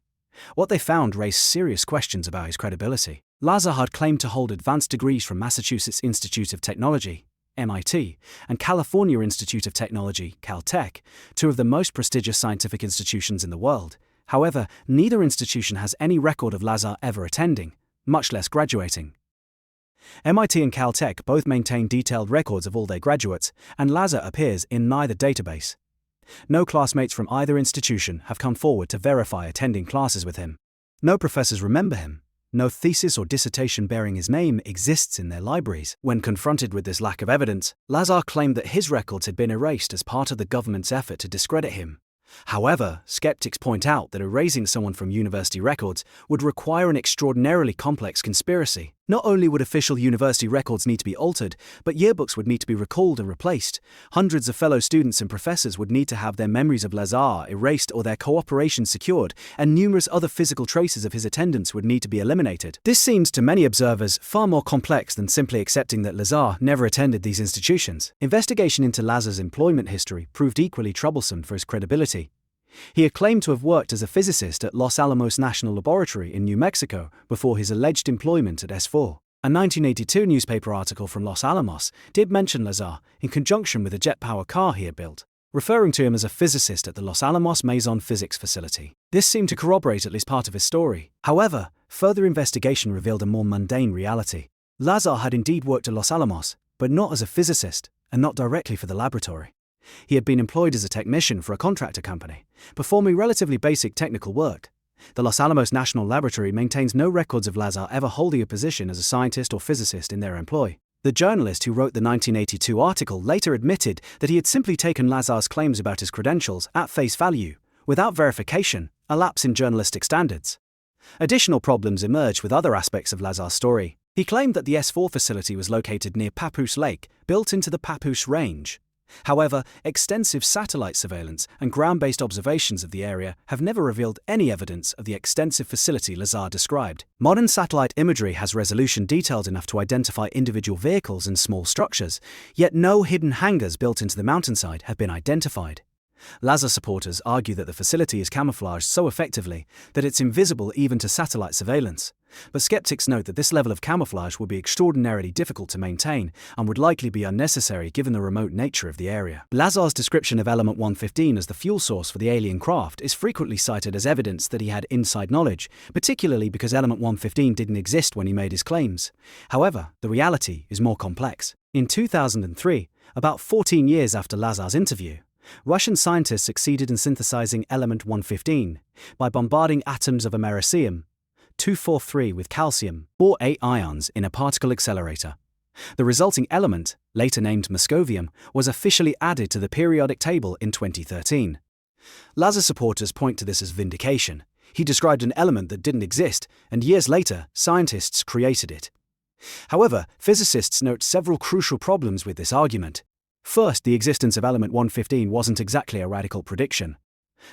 What they found raised serious questions about his credibility. Lazar had claimed to hold advanced degrees from Massachusetts Institute of Technology, MIT, and California Institute of Technology, Caltech, two of the most prestigious scientific institutions in the world. However, neither institution has any record of Lazar ever attending, much less graduating. MIT and Caltech both maintain detailed records of all their graduates, and Lazar appears in neither database. No classmates from either institution have come forward to verify attending classes with him. No professors remember him. No thesis or dissertation bearing his name exists in their libraries. When confronted with this lack of evidence, Lazar claimed that his records had been erased as part of the government's effort to discredit him. However, skeptics point out that erasing someone from university records would require an extraordinarily complex conspiracy. Not only would official university records need to be altered, but yearbooks would need to be recalled and replaced. Hundreds of fellow students and professors would need to have their memories of Lazar erased or their cooperation secured, and numerous other physical traces of his attendance would need to be eliminated. This seems to many observers far more complex than simply accepting that Lazar never attended these institutions. Investigation into Lazar's employment history proved equally troublesome for his credibility. He had claimed to have worked as a physicist at Los Alamos National Laboratory in New Mexico before his alleged employment at S4. A 1982 newspaper article from Los Alamos did mention Lazar in conjunction with a jet-powered car he had built, referring to him as a physicist at the Los Alamos Maison Physics facility. This seemed to corroborate at least part of his story. However, further investigation revealed a more mundane reality. Lazar had indeed worked at Los Alamos, but not as a physicist, and not directly for the laboratory. He had been employed as a technician for a contractor company, performing relatively basic technical work. The Los Alamos National Laboratory maintains no records of Lazar ever holding a position as a scientist or physicist in their employ. The journalist who wrote the 1982 article later admitted that he had simply taken Lazar's claims about his credentials at face value, without verification, a lapse in journalistic standards. Additional problems emerged with other aspects of Lazar's story. He claimed that the S4 facility was located near Papoose Lake, built into the Papoose Range. However, extensive satellite surveillance and ground-based observations of the area have never revealed any evidence of the extensive facility Lazar described. Modern satellite imagery has resolution detailed enough to identify individual vehicles and small structures, yet no hidden hangars built into the mountainside have been identified. Lazar supporters argue that the facility is camouflaged so effectively that it's invisible even to satellite surveillance. But skeptics note that this level of camouflage would be extraordinarily difficult to maintain and would likely be unnecessary given the remote nature of the area. Lazar's description of element 115 as the fuel source for the alien craft is frequently cited as evidence that he had inside knowledge, particularly because element 115 didn't exist when he made his claims. However, the reality is more complex. In 2003, about 14 years after Lazar's interview, Russian scientists succeeded in synthesizing element 115 by bombarding atoms of americium-243 with calcium-4 ions in a particle accelerator. The resulting element, later named moscovium, was officially added to the periodic table in 2013. Lazar supporters point to this as vindication. He described an element that didn't exist, and years later, scientists created it. However, physicists note several crucial problems with this argument. First, the existence of element 115 wasn't exactly a radical prediction.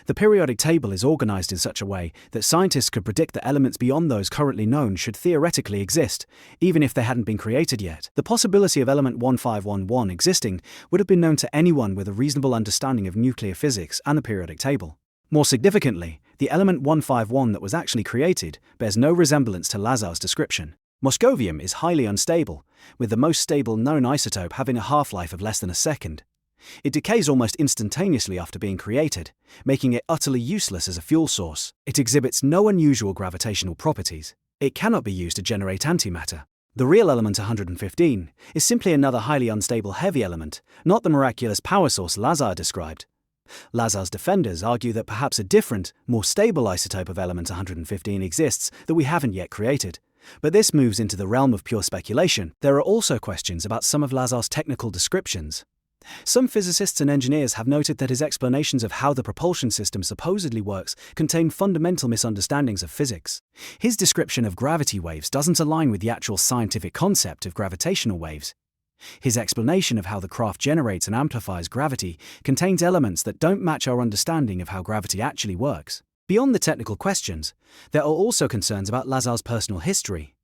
The periodic table is organized in such a way that scientists could predict that elements beyond those currently known should theoretically exist, even if they hadn't been created yet. The possibility of element 1511 existing would have been known to anyone with a reasonable understanding of nuclear physics and the periodic table. More significantly, the element 151 that was actually created bears no resemblance to Lazar's description. Moscovium is highly unstable, with the most stable known isotope having a half-life of less than a second. It decays almost instantaneously after being created, making it utterly useless as a fuel source. It exhibits no unusual gravitational properties. It cannot be used to generate antimatter. The real element 115 is simply another highly unstable heavy element, not the miraculous power source Lazar described. Lazar's defenders argue that perhaps a different, more stable isotope of element 115 exists that we haven't yet created. But this moves into the realm of pure speculation. There are also questions about some of Lazar's technical descriptions. Some physicists and engineers have noted that his explanations of how the propulsion system supposedly works contain fundamental misunderstandings of physics. His description of gravity waves doesn't align with the actual scientific concept of gravitational waves. His explanation of how the craft generates and amplifies gravity contains elements that don't match our understanding of how gravity actually works. Beyond the technical questions, there are also concerns about Lazar's personal history.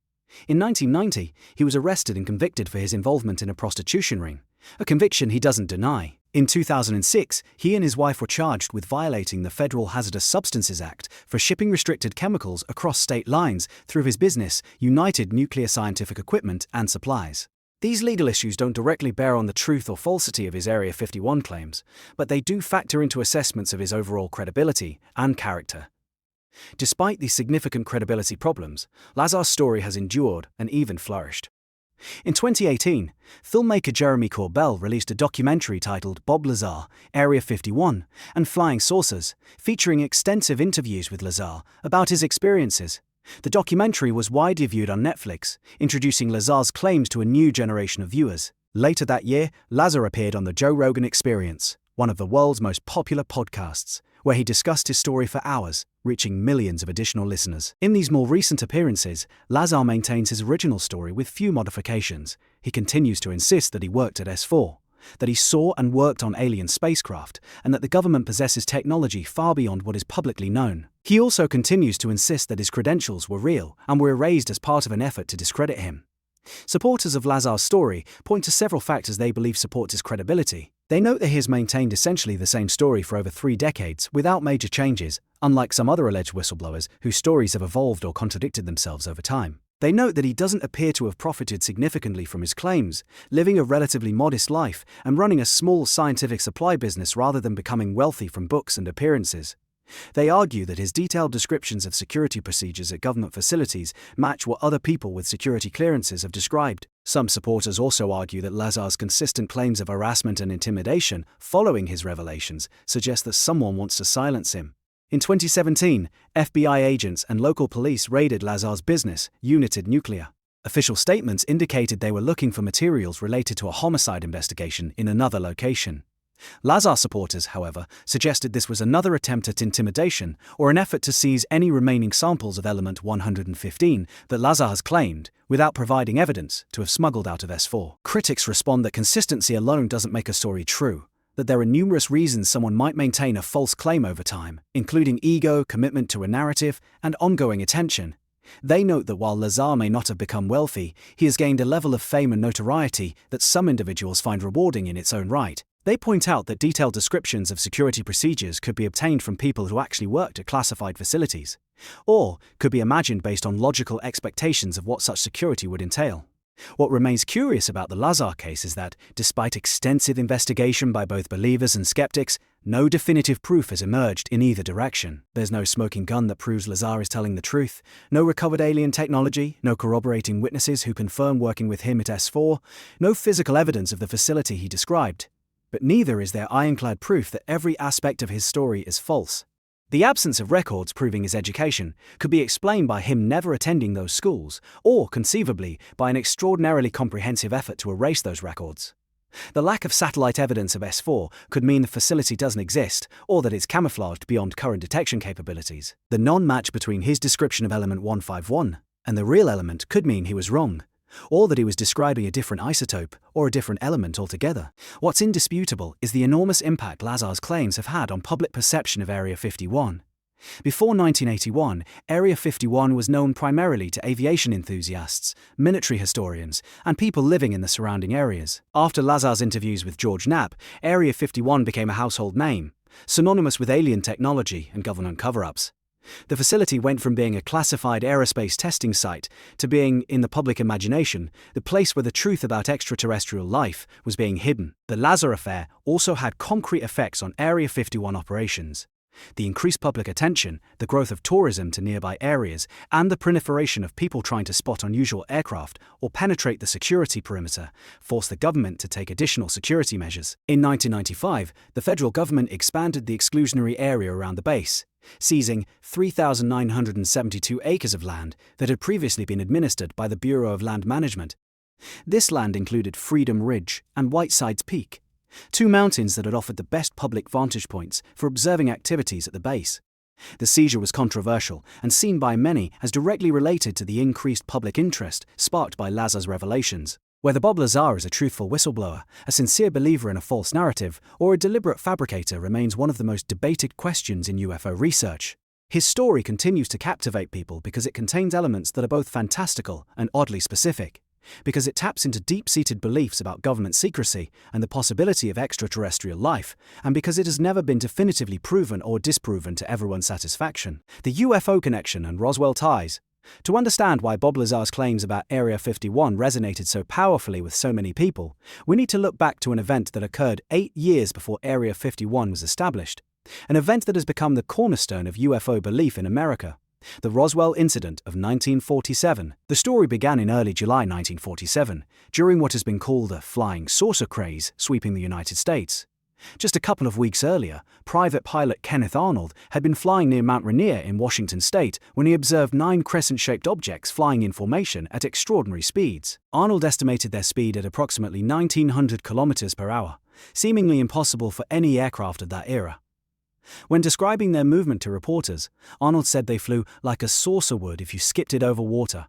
In 1990, he was arrested and convicted for his involvement in a prostitution ring, a conviction he doesn't deny. In 2006, he and his wife were charged with violating the Federal Hazardous Substances Act for shipping restricted chemicals across state lines through his business, United Nuclear Scientific Equipment and Supplies. These legal issues don't directly bear on the truth or falsity of his Area 51 claims, but they do factor into assessments of his overall credibility and character. Despite these significant credibility problems, Lazar's story has endured and even flourished. In 2018, filmmaker Jeremy Corbell released a documentary titled Bob Lazar, Area 51, and Flying Saucers, featuring extensive interviews with Lazar about his experiences. The documentary was widely viewed on Netflix, introducing Lazar's claims to a new generation of viewers. Later that year, Lazar appeared on the Joe Rogan Experience, one of the world's most popular podcasts, where he discussed his story for hours, reaching millions of additional listeners. In these more recent appearances, Lazar maintains his original story with few modifications. He continues to insist that he worked at S4, that he saw and worked on alien spacecraft, and that the government possesses technology far beyond what is publicly known. He also continues to insist that his credentials were real and were erased as part of an effort to discredit him. Supporters of Lazar's story point to several factors they believe support his credibility. They note that he has maintained essentially the same story for over 3 decades without major changes, unlike some other alleged whistleblowers whose stories have evolved or contradicted themselves over time. They note that he doesn't appear to have profited significantly from his claims, living a relatively modest life and running a small scientific supply business rather than becoming wealthy from books and appearances. They argue that his detailed descriptions of security procedures at government facilities match what other people with security clearances have described. Some supporters also argue that Lazar's consistent claims of harassment and intimidation following his revelations suggest that someone wants to silence him. In 2017, FBI agents and local police raided Lazar's business, United Nuclear. Official statements indicated they were looking for materials related to a homicide investigation in another location. Lazar supporters, however, suggested this was another attempt at intimidation or an effort to seize any remaining samples of element 115 that Lazar has claimed, without providing evidence, to have smuggled out of S4. Critics respond that consistency alone doesn't make a story true, that there are numerous reasons someone might maintain a false claim over time, including ego, commitment to a narrative, and ongoing attention. They note that while Lazar may not have become wealthy, he has gained a level of fame and notoriety that some individuals find rewarding in its own right. They point out that detailed descriptions of security procedures could be obtained from people who actually worked at classified facilities, or could be imagined based on logical expectations of what such security would entail. What remains curious about the Lazar case is that, despite extensive investigation by both believers and skeptics, no definitive proof has emerged in either direction. There's no smoking gun that proves Lazar is telling the truth, no recovered alien technology, no corroborating witnesses who confirm working with him at S4, no physical evidence of the facility he described. But neither is there ironclad proof that every aspect of his story is false. The absence of records proving his education could be explained by him never attending those schools, or, conceivably, by an extraordinarily comprehensive effort to erase those records. The lack of satellite evidence of S4 could mean the facility doesn't exist, or that it's camouflaged beyond current detection capabilities. The non-match between his description of element 151 and the real element could mean he was wrong, or that he was describing a different isotope or a different element altogether. What's indisputable is the enormous impact Lazar's claims have had on public perception of Area 51. Before 1981, Area 51 was known primarily to aviation enthusiasts, military historians, and people living in the surrounding areas. After Lazar's interviews with George Knapp, Area 51 became a household name, synonymous with alien technology and government cover-ups. The facility went from being a classified aerospace testing site to being, in the public imagination, the place where the truth about extraterrestrial life was being hidden. The Lazar affair also had concrete effects on Area 51 operations. The increased public attention, the growth of tourism to nearby areas, and the proliferation of people trying to spot unusual aircraft or penetrate the security perimeter forced the government to take additional security measures. In 1995, the federal government expanded the exclusionary area around the base, seizing 3,972 acres of land that had previously been administered by the Bureau of Land Management. This land included Freedom Ridge and Whitesides Peak, two mountains that had offered the best public vantage points for observing activities at the base. The seizure was controversial and seen by many as directly related to the increased public interest sparked by Lazar's revelations. Whether Bob Lazar is a truthful whistleblower, a sincere believer in a false narrative, or a deliberate fabricator remains one of the most debated questions in UFO research. His story continues to captivate people because it contains elements that are both fantastical and oddly specific, because it taps into deep-seated beliefs about government secrecy and the possibility of extraterrestrial life, and because it has never been definitively proven or disproven to everyone's satisfaction. The UFO connection and Roswell ties. To understand why Bob Lazar's claims about Area 51 resonated so powerfully with so many people, we need to look back to an event that occurred 8 years before Area 51 was established, an event that has become the cornerstone of UFO belief in America. The Roswell incident of 1947. The story began in early July 1947, during what has been called a flying saucer craze sweeping the United States. Just a couple of weeks earlier, private pilot Kenneth Arnold had been flying near Mount Rainier in Washington state when he observed 9 crescent-shaped objects flying in formation at extraordinary speeds. Arnold estimated their speed at approximately 1,900 kilometers per hour, seemingly impossible for any aircraft of that era. When describing their movement to reporters, Arnold said they flew like a saucer would if you skipped it over water.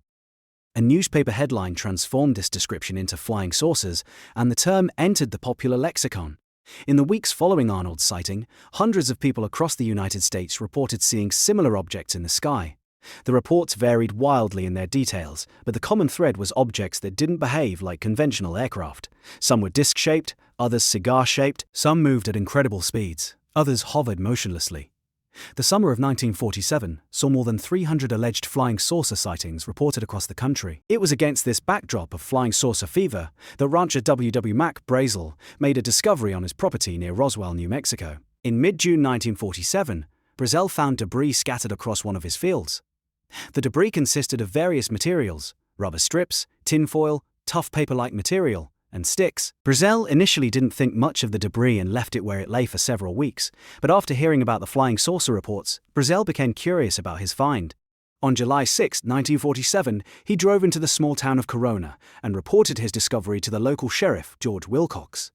A newspaper headline transformed this description into flying saucers, and the term entered the popular lexicon. In the weeks following Arnold's sighting, hundreds of people across the United States reported seeing similar objects in the sky. The reports varied wildly in their details, but the common thread was objects that didn't behave like conventional aircraft. Some were disc-shaped, others cigar-shaped, some moved at incredible speeds, others hovered motionlessly. The summer of 1947 saw more than 300 alleged flying saucer sightings reported across the country. It was against this backdrop of flying saucer fever that rancher W. Mac Brazel made a discovery on his property near Roswell, New Mexico. In mid-June 1947, Brazel found debris scattered across one of his fields. The debris consisted of various materials: rubber strips, tinfoil, tough paper-like material, and sticks. Brazel initially didn't think much of the debris and left it where it lay for several weeks, but after hearing about the flying saucer reports, Brazel became curious about his find. On July 6, 1947, he drove into the small town of Corona and reported his discovery to the local sheriff, George Wilcox.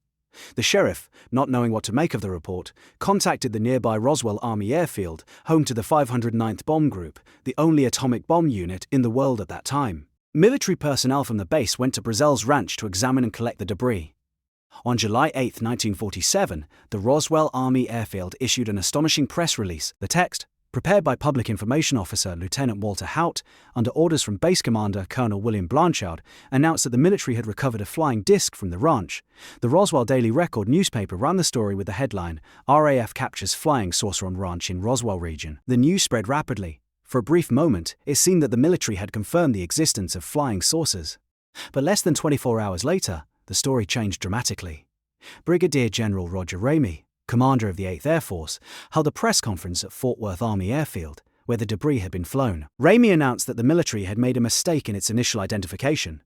The sheriff, not knowing what to make of the report, contacted the nearby Roswell Army Airfield, home to the 509th Bomb Group, the only atomic bomb unit in the world at that time. Military personnel from the base went to Brazel's ranch to examine and collect the debris. On July 8, 1947, the Roswell Army Airfield issued an astonishing press release. The text, prepared by Public Information Officer Lieutenant Walter Haut, under orders from Base Commander Colonel William Blanchard, announced that the military had recovered a flying disc from the ranch. The Roswell Daily Record newspaper ran the story with the headline, "RAF Captures Flying Saucer on Ranch in Roswell Region." The news spread rapidly. For a brief moment, it seemed that the military had confirmed the existence of flying saucers. But less than 24 hours later, the story changed dramatically. Brigadier General Roger Ramey, commander of the 8th Air Force, held a press conference at Fort Worth Army Airfield, where the debris had been flown. Ramey announced that the military had made a mistake in its initial identification.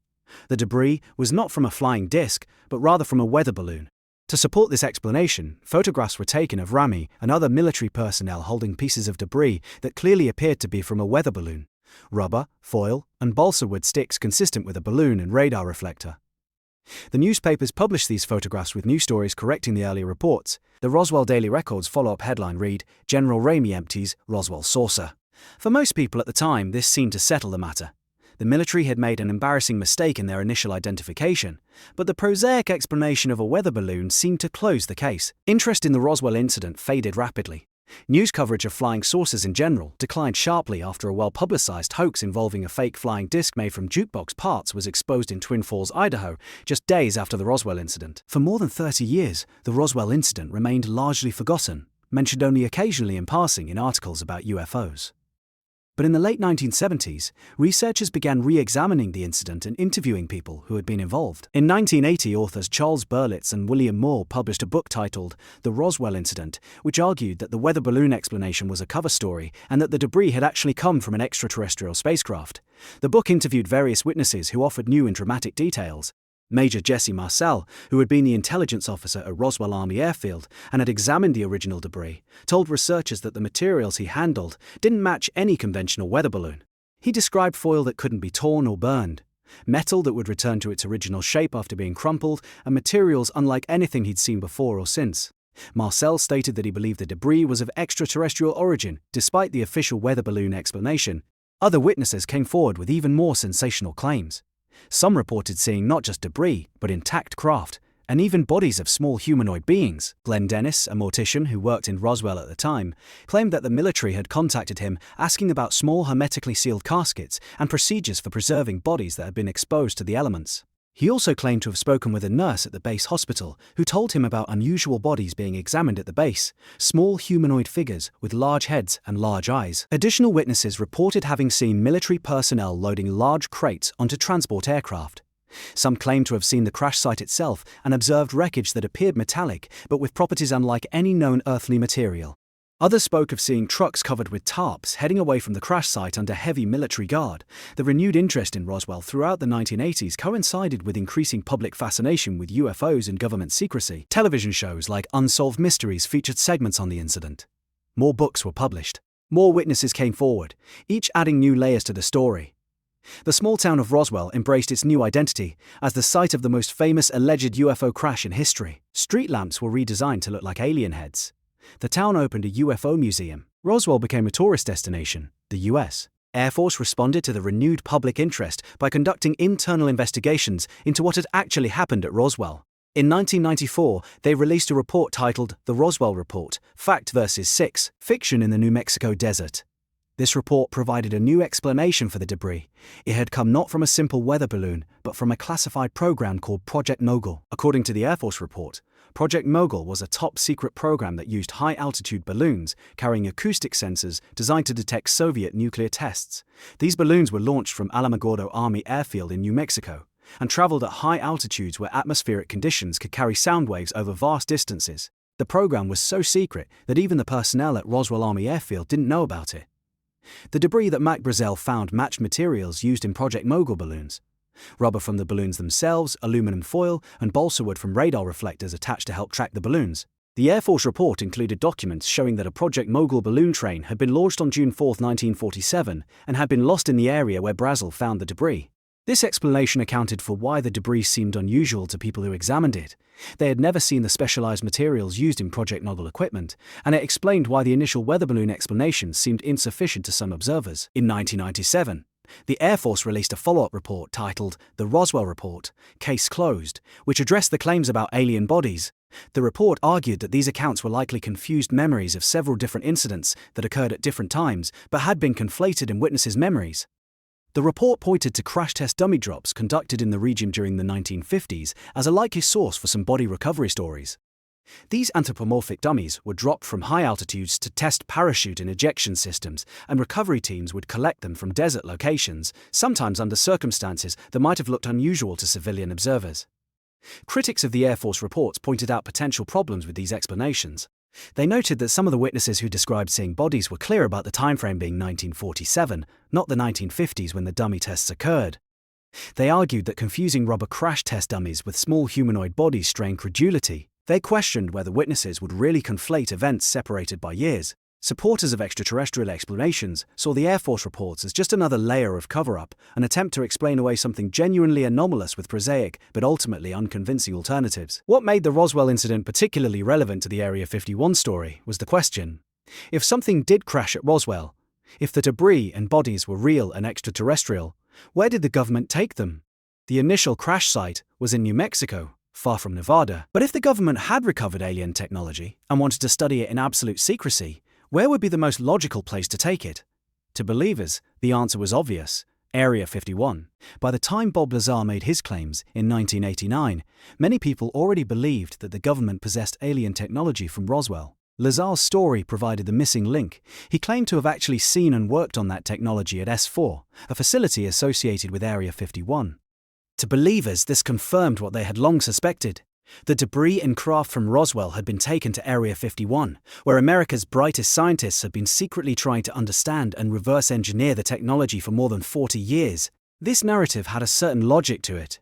The debris was not from a flying disc, but rather from a weather balloon. To support this explanation, photographs were taken of Ramey and other military personnel holding pieces of debris that clearly appeared to be from a weather balloon: rubber, foil, and balsa wood sticks consistent with a balloon and radar reflector. The newspapers published these photographs with new stories correcting the earlier reports. The Roswell Daily Record's follow-up headline read, "General Ramey empties Roswell saucer." For most people at the time, this seemed to settle the matter. The military had made an embarrassing mistake in their initial identification, but the prosaic explanation of a weather balloon seemed to close the case. Interest in the Roswell incident faded rapidly. News coverage of flying saucers in general declined sharply after a well-publicized hoax involving a fake flying disc made from jukebox parts was exposed in Twin Falls, Idaho, just days after the Roswell incident. For more than 30 years, the Roswell incident remained largely forgotten, mentioned only occasionally in passing in articles about UFOs. But in the late 1970s, researchers began re-examining the incident and interviewing people who had been involved. In 1980, authors Charles Berlitz and William Moore published a book titled The Roswell Incident, which argued that the weather balloon explanation was a cover story and that the debris had actually come from an extraterrestrial spacecraft. The book interviewed various witnesses who offered new and dramatic details. Major Jesse Marcel, who had been the intelligence officer at Roswell Army Airfield and had examined the original debris, told researchers that the materials he handled didn't match any conventional weather balloon. He described foil that couldn't be torn or burned, metal that would return to its original shape after being crumpled, and materials unlike anything he'd seen before or since. Marcel stated that he believed the debris was of extraterrestrial origin, despite the official weather balloon explanation. Other witnesses came forward with even more sensational claims. Some reported seeing not just debris, but intact craft, and even bodies of small humanoid beings. Glenn Dennis, a mortician who worked in Roswell at the time, claimed that the military had contacted him asking about small hermetically sealed caskets and procedures for preserving bodies that had been exposed to the elements. He also claimed to have spoken with a nurse at the base hospital who told him about unusual bodies being examined at the base, small humanoid figures with large heads and large eyes. Additional witnesses reported having seen military personnel loading large crates onto transport aircraft. Some claimed to have seen the crash site itself and observed wreckage that appeared metallic but with properties unlike any known earthly material. Others spoke of seeing trucks covered with tarps heading away from the crash site under heavy military guard. The renewed interest in Roswell throughout the 1980s coincided with increasing public fascination with UFOs and government secrecy. Television shows like Unsolved Mysteries featured segments on the incident. More books were published. More witnesses came forward, each adding new layers to the story. The small town of Roswell embraced its new identity as the site of the most famous alleged UFO crash in history. Street lamps were redesigned to look like alien heads. The town opened a UFO museum. Roswell became a tourist destination. The U.S. Air Force responded to the renewed public interest by conducting internal investigations into what had actually happened at Roswell. In 1994, they released a report titled The Roswell Report: Fact vs. Six, Fiction in the New Mexico Desert. This report provided a new explanation for the debris. It had come not from a simple weather balloon, but from a classified program called Project Mogul. According to the Air Force report, Project Mogul was a top-secret program that used high-altitude balloons carrying acoustic sensors designed to detect Soviet nuclear tests. These balloons were launched from Alamogordo Army Airfield in New Mexico and traveled at high altitudes where atmospheric conditions could carry sound waves over vast distances. The program was so secret that even the personnel at Roswell Army Airfield didn't know about it. The debris that Mac Brazel found matched materials used in Project Mogul balloons. Rubber from the balloons themselves, aluminum foil, and balsa wood from radar reflectors attached to help track the balloons. The Air Force report included documents showing that a Project Mogul balloon train had been launched on June 4, 1947, and had been lost in the area where Brazel found the debris. This explanation accounted for why the debris seemed unusual to people who examined it. They had never seen the specialized materials used in Project Mogul equipment, and it explained why the initial weather balloon explanation seemed insufficient to some observers. In 1997, the Air Force released a follow-up report titled The Roswell Report, Case Closed, which addressed the claims about alien bodies. The report argued that these accounts were likely confused memories of several different incidents that occurred at different times, but had been conflated in witnesses' memories. The report pointed to crash test dummy drops conducted in the region during the 1950s as a likely source for some body recovery stories. These anthropomorphic dummies were dropped from high altitudes to test parachute and ejection systems, and recovery teams would collect them from desert locations, sometimes under circumstances that might have looked unusual to civilian observers. Critics of the Air Force reports pointed out potential problems with these explanations. They noted that some of the witnesses who described seeing bodies were clear about the timeframe being 1947, not the 1950s when the dummy tests occurred. They argued that confusing rubber crash test dummies with small humanoid bodies strained credulity. They questioned whether witnesses would really conflate events separated by years. Supporters of extraterrestrial explanations saw the Air Force reports as just another layer of cover-up, an attempt to explain away something genuinely anomalous with prosaic but ultimately unconvincing alternatives. What made the Roswell incident particularly relevant to the Area 51 story was the question: if something did crash at Roswell, if the debris and bodies were real and extraterrestrial, where did the government take them? The initial crash site was in New Mexico, far from Nevada. But if the government had recovered alien technology and wanted to study it in absolute secrecy, where would be the most logical place to take it? To believers, the answer was obvious: Area 51. By the time Bob Lazar made his claims in 1989, many people already believed that the government possessed alien technology from Roswell. Lazar's story provided the missing link. He claimed to have actually seen and worked on that technology at S4, a facility associated with Area 51. To believers, this confirmed what they had long suspected. The debris and craft from Roswell had been taken to Area 51, where America's brightest scientists had been secretly trying to understand and reverse engineer the technology for more than 40 years. This narrative had a certain logic to it.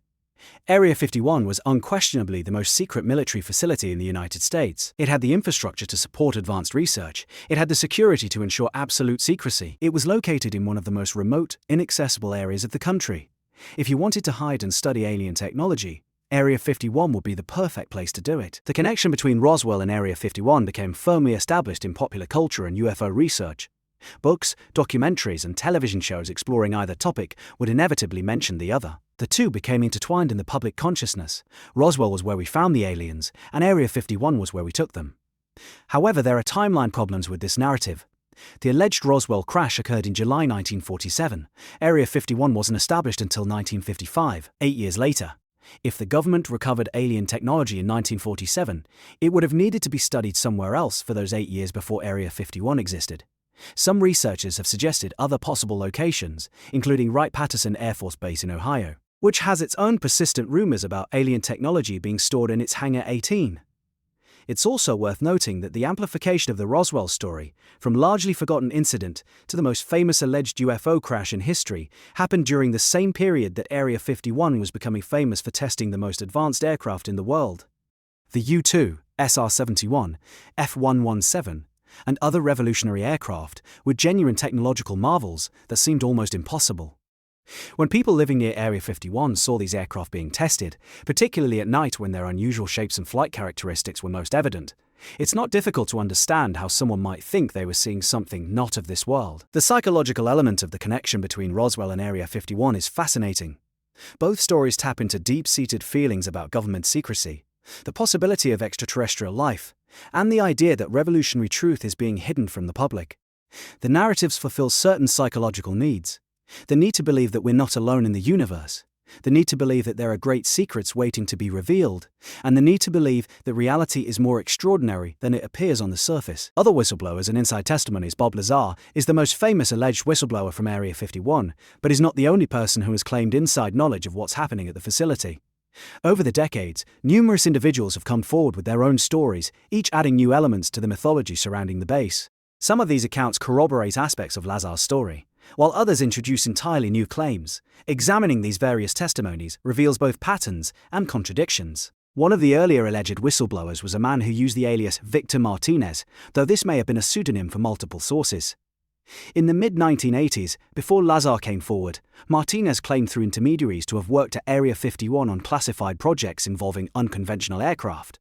Area 51 was unquestionably the most secret military facility in the United States. It had the infrastructure to support advanced research. It had the security to ensure absolute secrecy. It was located in one of the most remote, inaccessible areas of the country. If you wanted to hide and study alien technology, Area 51 would be the perfect place to do it. The connection between Roswell and Area 51 became firmly established in popular culture and UFO research. Books, documentaries, and television shows exploring either topic would inevitably mention the other. The two became intertwined in the public consciousness. Roswell was where we found the aliens, and Area 51 was where we took them. However, there are timeline problems with this narrative. The alleged Roswell crash occurred in July 1947. Area 51 wasn't established until 1955, 8 years later. If the government recovered alien technology in 1947, it would have needed to be studied somewhere else for those 8 years before Area 51 existed. Some researchers have suggested other possible locations, including Wright-Patterson Air Force Base in Ohio, which has its own persistent rumors about alien technology being stored in its Hangar 18. It's also worth noting that the amplification of the Roswell story, from largely forgotten incident to the most famous alleged UFO crash in history, happened during the same period that Area 51 was becoming famous for testing the most advanced aircraft in the world. The U-2, SR-71, F-117, and other revolutionary aircraft were genuine technological marvels that seemed almost impossible. When people living near Area 51 saw these aircraft being tested, particularly at night when their unusual shapes and flight characteristics were most evident, it's not difficult to understand how someone might think they were seeing something not of this world. The psychological element of the connection between Roswell and Area 51 is fascinating. Both stories tap into deep-seated feelings about government secrecy, the possibility of extraterrestrial life, and the idea that revolutionary truth is being hidden from the public. The narratives fulfill certain psychological needs. The need to believe that we're not alone in the universe, the need to believe that there are great secrets waiting to be revealed, and the need to believe that reality is more extraordinary than it appears on the surface. Other whistleblowers and inside testimonies. Bob Lazar is the most famous alleged whistleblower from Area 51, but is not the only person who has claimed inside knowledge of what's happening at the facility. Over the decades, numerous individuals have come forward with their own stories, each adding new elements to the mythology surrounding the base. Some of these accounts corroborate aspects of Lazar's story, while others introduce entirely new claims. Examining these various testimonies reveals both patterns and contradictions. One of the earlier alleged whistleblowers was a man who used the alias Victor Martinez, though this may have been a pseudonym for multiple sources. In the mid-1980s, before Lazar came forward, Martinez claimed through intermediaries to have worked at Area 51 on classified projects involving unconventional aircraft.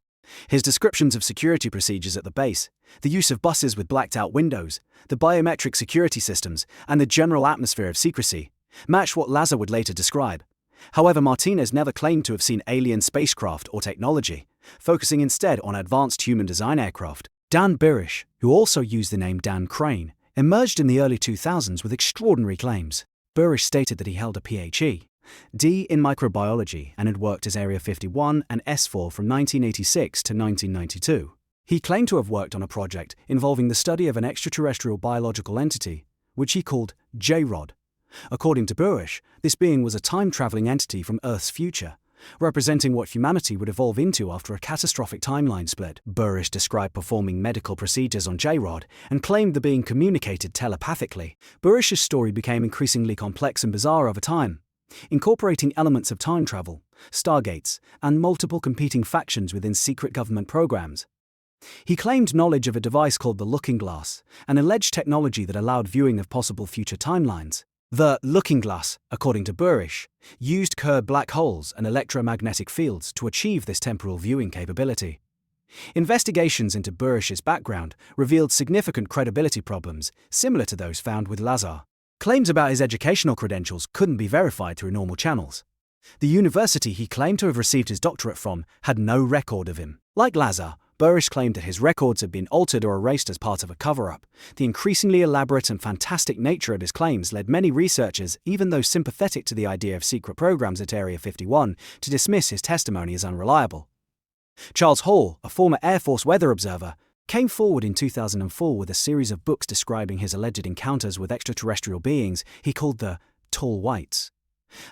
His descriptions of security procedures at the base, the use of buses with blacked-out windows, the biometric security systems, and the general atmosphere of secrecy match what Lazar would later describe. However, Martinez never claimed to have seen alien spacecraft or technology, focusing instead on advanced human-design aircraft. Dan Birish, who also used the name Dan Crane, emerged in the early 2000s with extraordinary claims. Birish stated that he held a Ph.D. in microbiology and had worked as Area 51 and S4 from 1986 to 1992. He claimed to have worked on a project involving the study of an extraterrestrial biological entity, which he called J-Rod. According to Birish, this being was a time-traveling entity from Earth's future, representing what humanity would evolve into after a catastrophic timeline split. Birish described performing medical procedures on J-Rod and claimed the being communicated telepathically. Birish's story became increasingly complex and bizarre over time, incorporating elements of time travel, stargates, and multiple competing factions within secret government programs. He claimed knowledge of a device called the Looking Glass, an alleged technology that allowed viewing of possible future timelines. The Looking Glass, according to Birish, used curved black holes and electromagnetic fields to achieve this temporal viewing capability. Investigations into Birish's background revealed significant credibility problems similar to those found with Lazar. Claims about his educational credentials couldn't be verified through normal channels. The university he claimed to have received his doctorate from had no record of him. Like Lazar, Birish claimed that his records had been altered or erased as part of a cover-up. The increasingly elaborate and fantastic nature of his claims led many researchers, even those sympathetic to the idea of secret programs at Area 51, to dismiss his testimony as unreliable. Charles Hall, a former Air Force weather observer, came forward in 2004 with a series of books describing his alleged encounters with extraterrestrial beings he called the Tall Whites.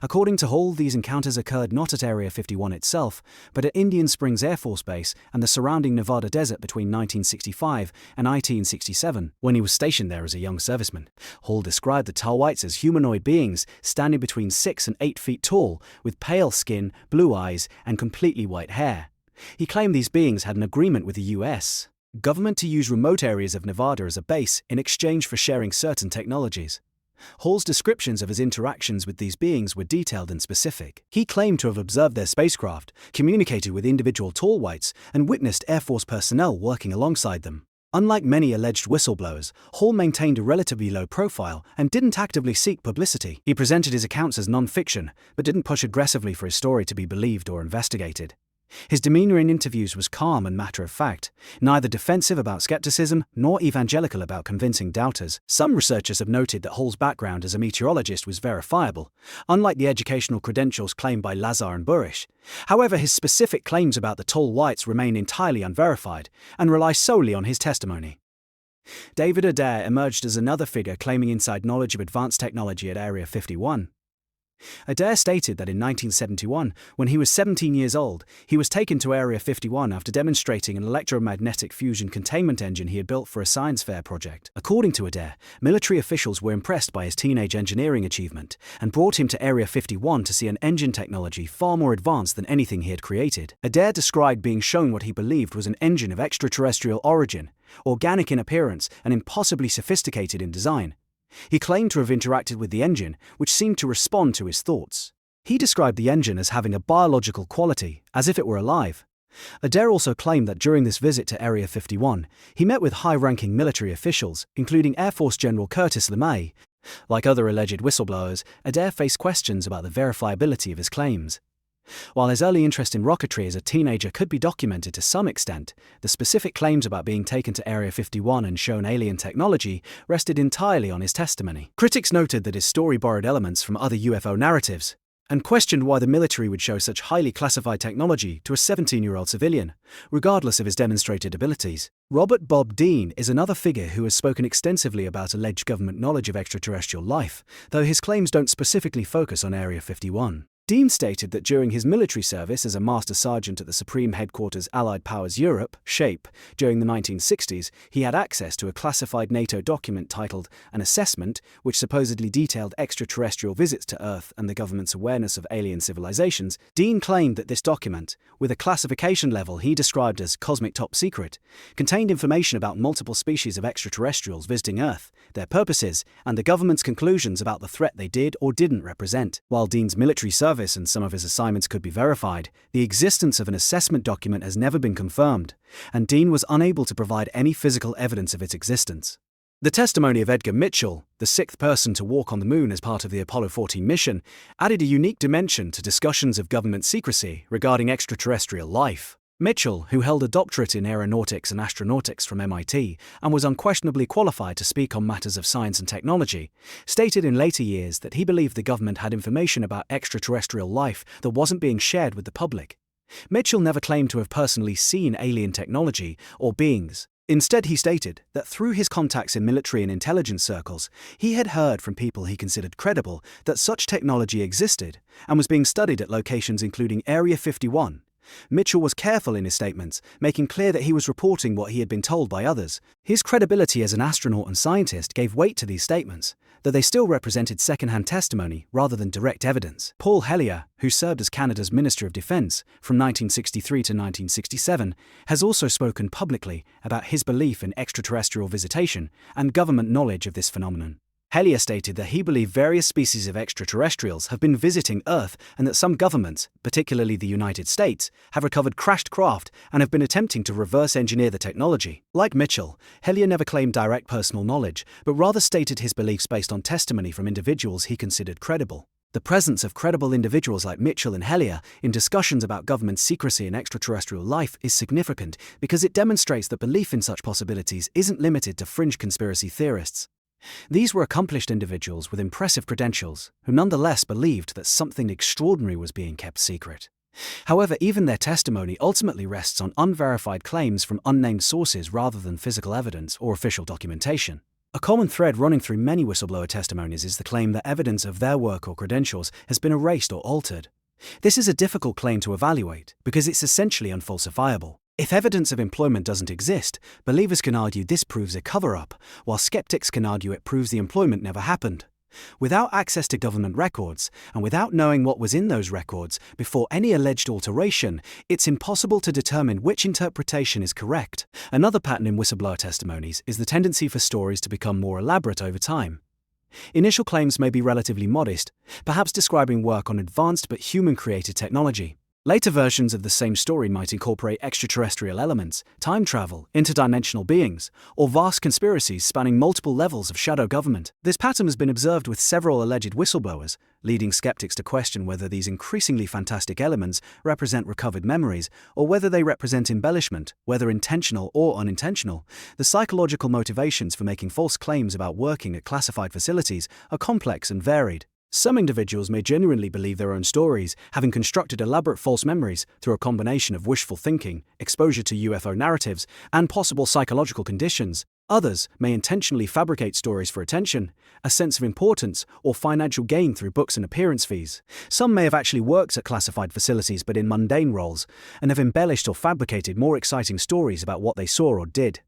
According to Hall, these encounters occurred not at Area 51 itself, but at Indian Springs Air Force Base and the surrounding Nevada desert between 1965 and 1967, when he was stationed there as a young serviceman. Hall described the Tall Whites as humanoid beings standing between 6 and 8 feet tall, with pale skin, blue eyes, and completely white hair. He claimed these beings had an agreement with the U.S. government to use remote areas of Nevada as a base in exchange for sharing certain technologies. Hall's descriptions of his interactions with these beings were detailed and specific. He claimed to have observed their spacecraft, communicated with individual Tall Whites, and witnessed Air Force personnel working alongside them. Unlike many alleged whistleblowers, Hall maintained a relatively low profile and didn't actively seek publicity. He presented his accounts as non-fiction, but didn't push aggressively for his story to be believed or investigated. His demeanor in interviews was calm and matter-of-fact, neither defensive about skepticism nor evangelical about convincing doubters. Some researchers have noted that Hall's background as a meteorologist was verifiable, unlike the educational credentials claimed by Lazar and Birish. However, his specific claims about the Tall Whites remain entirely unverified and rely solely on his testimony. David Adair emerged as another figure claiming inside knowledge of advanced technology at Area 51. Adair stated that in 1971, when he was 17 years old, he was taken to Area 51 after demonstrating an electromagnetic fusion containment engine he had built for a science fair project. According to Adair, military officials were impressed by his teenage engineering achievement and brought him to Area 51 to see an engine technology far more advanced than anything he had created. Adair described being shown what he believed was an engine of extraterrestrial origin, organic in appearance and impossibly sophisticated in design. He claimed to have interacted with the engine, which seemed to respond to his thoughts. He described the engine as having a biological quality, as if it were alive. Adair also claimed that during this visit to Area 51, he met with high-ranking military officials, including Air Force General Curtis LeMay. Like other alleged whistleblowers, Adair faced questions about the verifiability of his claims. While his early interest in rocketry as a teenager could be documented to some extent, the specific claims about being taken to Area 51 and shown alien technology rested entirely on his testimony. Critics noted that his story borrowed elements from other UFO narratives, and questioned why the military would show such highly classified technology to a 17-year-old civilian, regardless of his demonstrated abilities. Robert Bob Dean is another figure who has spoken extensively about alleged government knowledge of extraterrestrial life, though his claims don't specifically focus on Area 51. Dean stated that during his military service as a Master Sergeant at the Supreme Headquarters Allied Powers Europe, SHAPE, during the 1960s, he had access to a classified NATO document titled An Assessment, which supposedly detailed extraterrestrial visits to Earth and the government's awareness of alien civilizations. Dean claimed that this document, with a classification level he described as cosmic top secret, contained information about multiple species of extraterrestrials visiting Earth, their purposes, and the government's conclusions about the threat they did or didn't represent. While Dean's military service and some of his assignments could be verified, the existence of an assessment document has never been confirmed, and Dean was unable to provide any physical evidence of its existence. The testimony of Edgar Mitchell, the sixth person to walk on the moon as part of the Apollo 14 mission, added a unique dimension to discussions of government secrecy regarding extraterrestrial life. Mitchell, who held a doctorate in aeronautics and astronautics from MIT and was unquestionably qualified to speak on matters of science and technology, stated in later years that he believed the government had information about extraterrestrial life that wasn't being shared with the public. Mitchell never claimed to have personally seen alien technology or beings. Instead, he stated that through his contacts in military and intelligence circles, he had heard from people he considered credible that such technology existed and was being studied at locations including Area 51. Mitchell was careful in his statements, making clear that he was reporting what he had been told by others. His credibility as an astronaut and scientist gave weight to these statements, though they still represented second-hand testimony rather than direct evidence. Paul Hellyer, who served as Canada's Minister of Defence from 1963 to 1967, has also spoken publicly about his belief in extraterrestrial visitation and government knowledge of this phenomenon. Hellyer stated that he believed various species of extraterrestrials have been visiting Earth and that some governments, particularly the United States, have recovered crashed craft and have been attempting to reverse engineer the technology. Like Mitchell, Hellyer never claimed direct personal knowledge, but rather stated his beliefs based on testimony from individuals he considered credible. The presence of credible individuals like Mitchell and Hellyer in discussions about government secrecy and extraterrestrial life is significant because it demonstrates that belief in such possibilities isn't limited to fringe conspiracy theorists. These were accomplished individuals with impressive credentials, who nonetheless believed that something extraordinary was being kept secret. However, even their testimony ultimately rests on unverified claims from unnamed sources rather than physical evidence or official documentation. A common thread running through many whistleblower testimonies is the claim that evidence of their work or credentials has been erased or altered. This is a difficult claim to evaluate because it's essentially unfalsifiable. If evidence of employment doesn't exist, believers can argue this proves a cover-up, while skeptics can argue it proves the employment never happened. Without access to government records, and without knowing what was in those records before any alleged alteration, it's impossible to determine which interpretation is correct. Another pattern in whistleblower testimonies is the tendency for stories to become more elaborate over time. Initial claims may be relatively modest, perhaps describing work on advanced but human-created technology. Later versions of the same story might incorporate extraterrestrial elements, time travel, interdimensional beings, or vast conspiracies spanning multiple levels of shadow government. This pattern has been observed with several alleged whistleblowers, leading skeptics to question whether these increasingly fantastic elements represent recovered memories, or whether they represent embellishment, whether intentional or unintentional. The psychological motivations for making false claims about working at classified facilities are complex and varied. Some individuals may genuinely believe their own stories, having constructed elaborate false memories through a combination of wishful thinking, exposure to UFO narratives, and possible psychological conditions. Others may intentionally fabricate stories for attention, a sense of importance, or financial gain through books and appearance fees. Some may have actually worked at classified facilities but in mundane roles, and have embellished or fabricated more exciting stories about what they saw or did.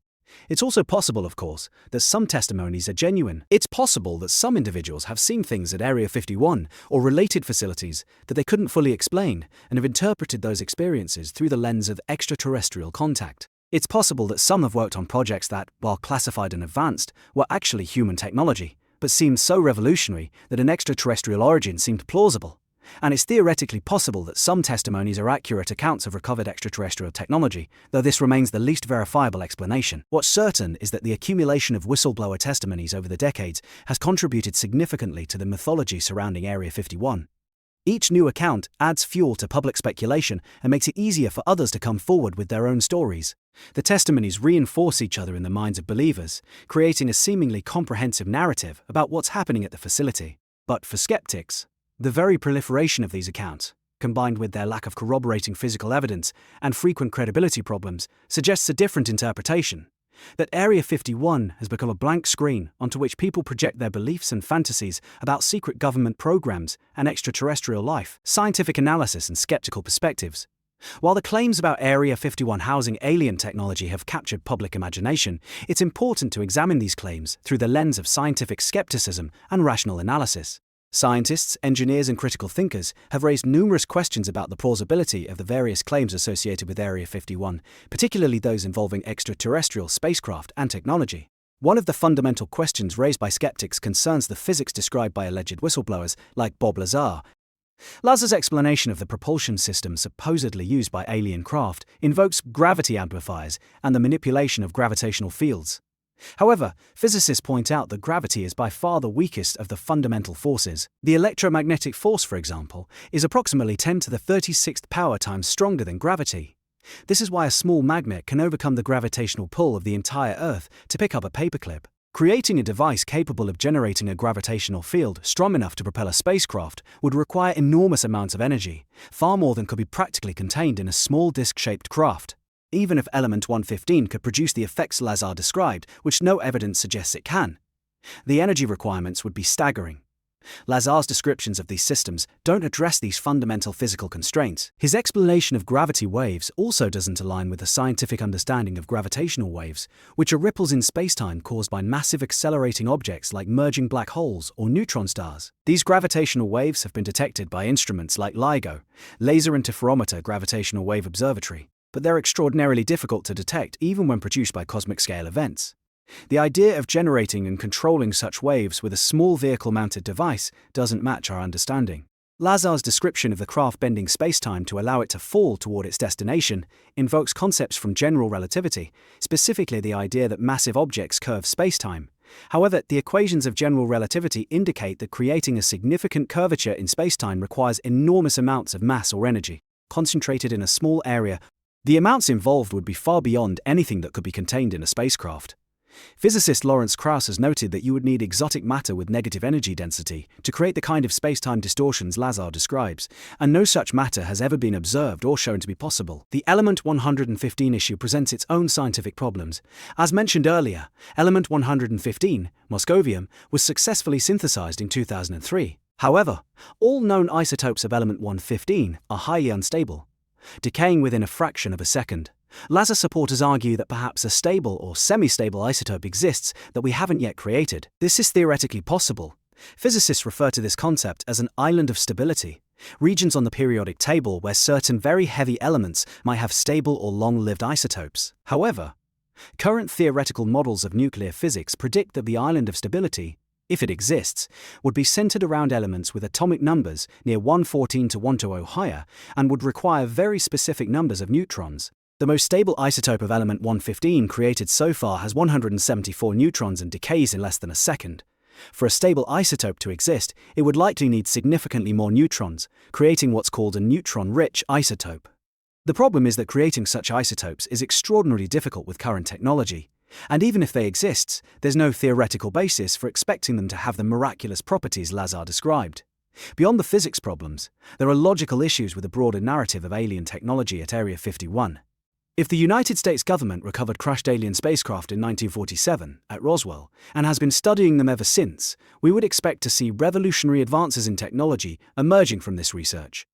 It's also possible, of course, that some testimonies are genuine. It's possible that some individuals have seen things at Area 51 or related facilities that they couldn't fully explain and have interpreted those experiences through the lens of extraterrestrial contact. It's possible that some have worked on projects that, while classified and advanced, were actually human technology, but seemed so revolutionary that an extraterrestrial origin seemed plausible. And it's theoretically possible that some testimonies are accurate accounts of recovered extraterrestrial technology, though this remains the least verifiable explanation. What's certain is that the accumulation of whistleblower testimonies over the decades has contributed significantly to the mythology surrounding Area 51. Each new account adds fuel to public speculation and makes it easier for others to come forward with their own stories. The testimonies reinforce each other in the minds of believers, creating a seemingly comprehensive narrative about what's happening at the facility. But for skeptics, The very proliferation of these accounts, combined with their lack of corroborating physical evidence and frequent credibility problems, suggests a different interpretation. That Area 51 has become a blank screen onto which people project their beliefs and fantasies about secret government programs and extraterrestrial life, scientific analysis and skeptical perspectives. While the claims about Area 51 housing alien technology have captured public imagination, it's important to examine these claims through the lens of scientific skepticism and rational analysis. Scientists, engineers, and critical thinkers have raised numerous questions about the plausibility of the various claims associated with Area 51, particularly those involving extraterrestrial spacecraft and technology. One of the fundamental questions raised by skeptics concerns the physics described by alleged whistleblowers like Bob Lazar. Lazar's explanation of the propulsion system supposedly used by alien craft invokes gravity amplifiers and the manipulation of gravitational fields. However, physicists point out that gravity is by far the weakest of the fundamental forces. The electromagnetic force, for example, is approximately 10 to the 36th power times stronger than gravity. This is why a small magnet can overcome the gravitational pull of the entire Earth to pick up a paperclip. Creating a device capable of generating a gravitational field strong enough to propel a spacecraft would require enormous amounts of energy, far more than could be practically contained in a small disc-shaped craft. Even if element 115 could produce the effects Lazar described, which no evidence suggests it can, the energy requirements would be staggering. Lazar's descriptions of these systems don't address these fundamental physical constraints. His explanation of gravity waves also doesn't align with the scientific understanding of gravitational waves, which are ripples in spacetime caused by massive accelerating objects like merging black holes or neutron stars. These gravitational waves have been detected by instruments like LIGO, Laser Interferometer Gravitational Wave Observatory, but they're extraordinarily difficult to detect even when produced by cosmic-scale events. The idea of generating and controlling such waves with a small vehicle-mounted device doesn't match our understanding. Lazar's description of the craft bending spacetime to allow it to fall toward its destination invokes concepts from general relativity, specifically the idea that massive objects curve spacetime. However, the equations of general relativity indicate that creating a significant curvature in spacetime requires enormous amounts of mass or energy, concentrated in a small area. The amounts involved would be far beyond anything that could be contained in a spacecraft. Physicist Lawrence Krauss has noted that you would need exotic matter with negative energy density to create the kind of spacetime distortions Lazar describes, and no such matter has ever been observed or shown to be possible. The element 115 issue presents its own scientific problems. As mentioned earlier, element 115, moscovium, was successfully synthesized in 2003. However, all known isotopes of element 115 are highly unstable, decaying within a fraction of a second. Lazar supporters argue that perhaps a stable or semi-stable isotope exists that we haven't yet created. This is theoretically possible. Physicists refer to this concept as an island of stability, regions on the periodic table where certain very heavy elements might have stable or long-lived isotopes. However, current theoretical models of nuclear physics predict that the island of stability, if it exists, would be centered around elements with atomic numbers near 114 to 120 higher and would require very specific numbers of neutrons. The most stable isotope of element 115 created so far has 174 neutrons and decays in less than a second. For a stable isotope to exist, it would likely need significantly more neutrons, creating what's called a neutron-rich isotope. The problem is that creating such isotopes is extraordinarily difficult with current technology, and even if they exist, there's no theoretical basis for expecting them to have the miraculous properties Lazar described. Beyond the physics problems, there are logical issues with the broader narrative of alien technology at Area 51. If the United States government recovered crashed alien spacecraft in 1947 at Roswell and has been studying them ever since, we would expect to see revolutionary advances in technology emerging from this research.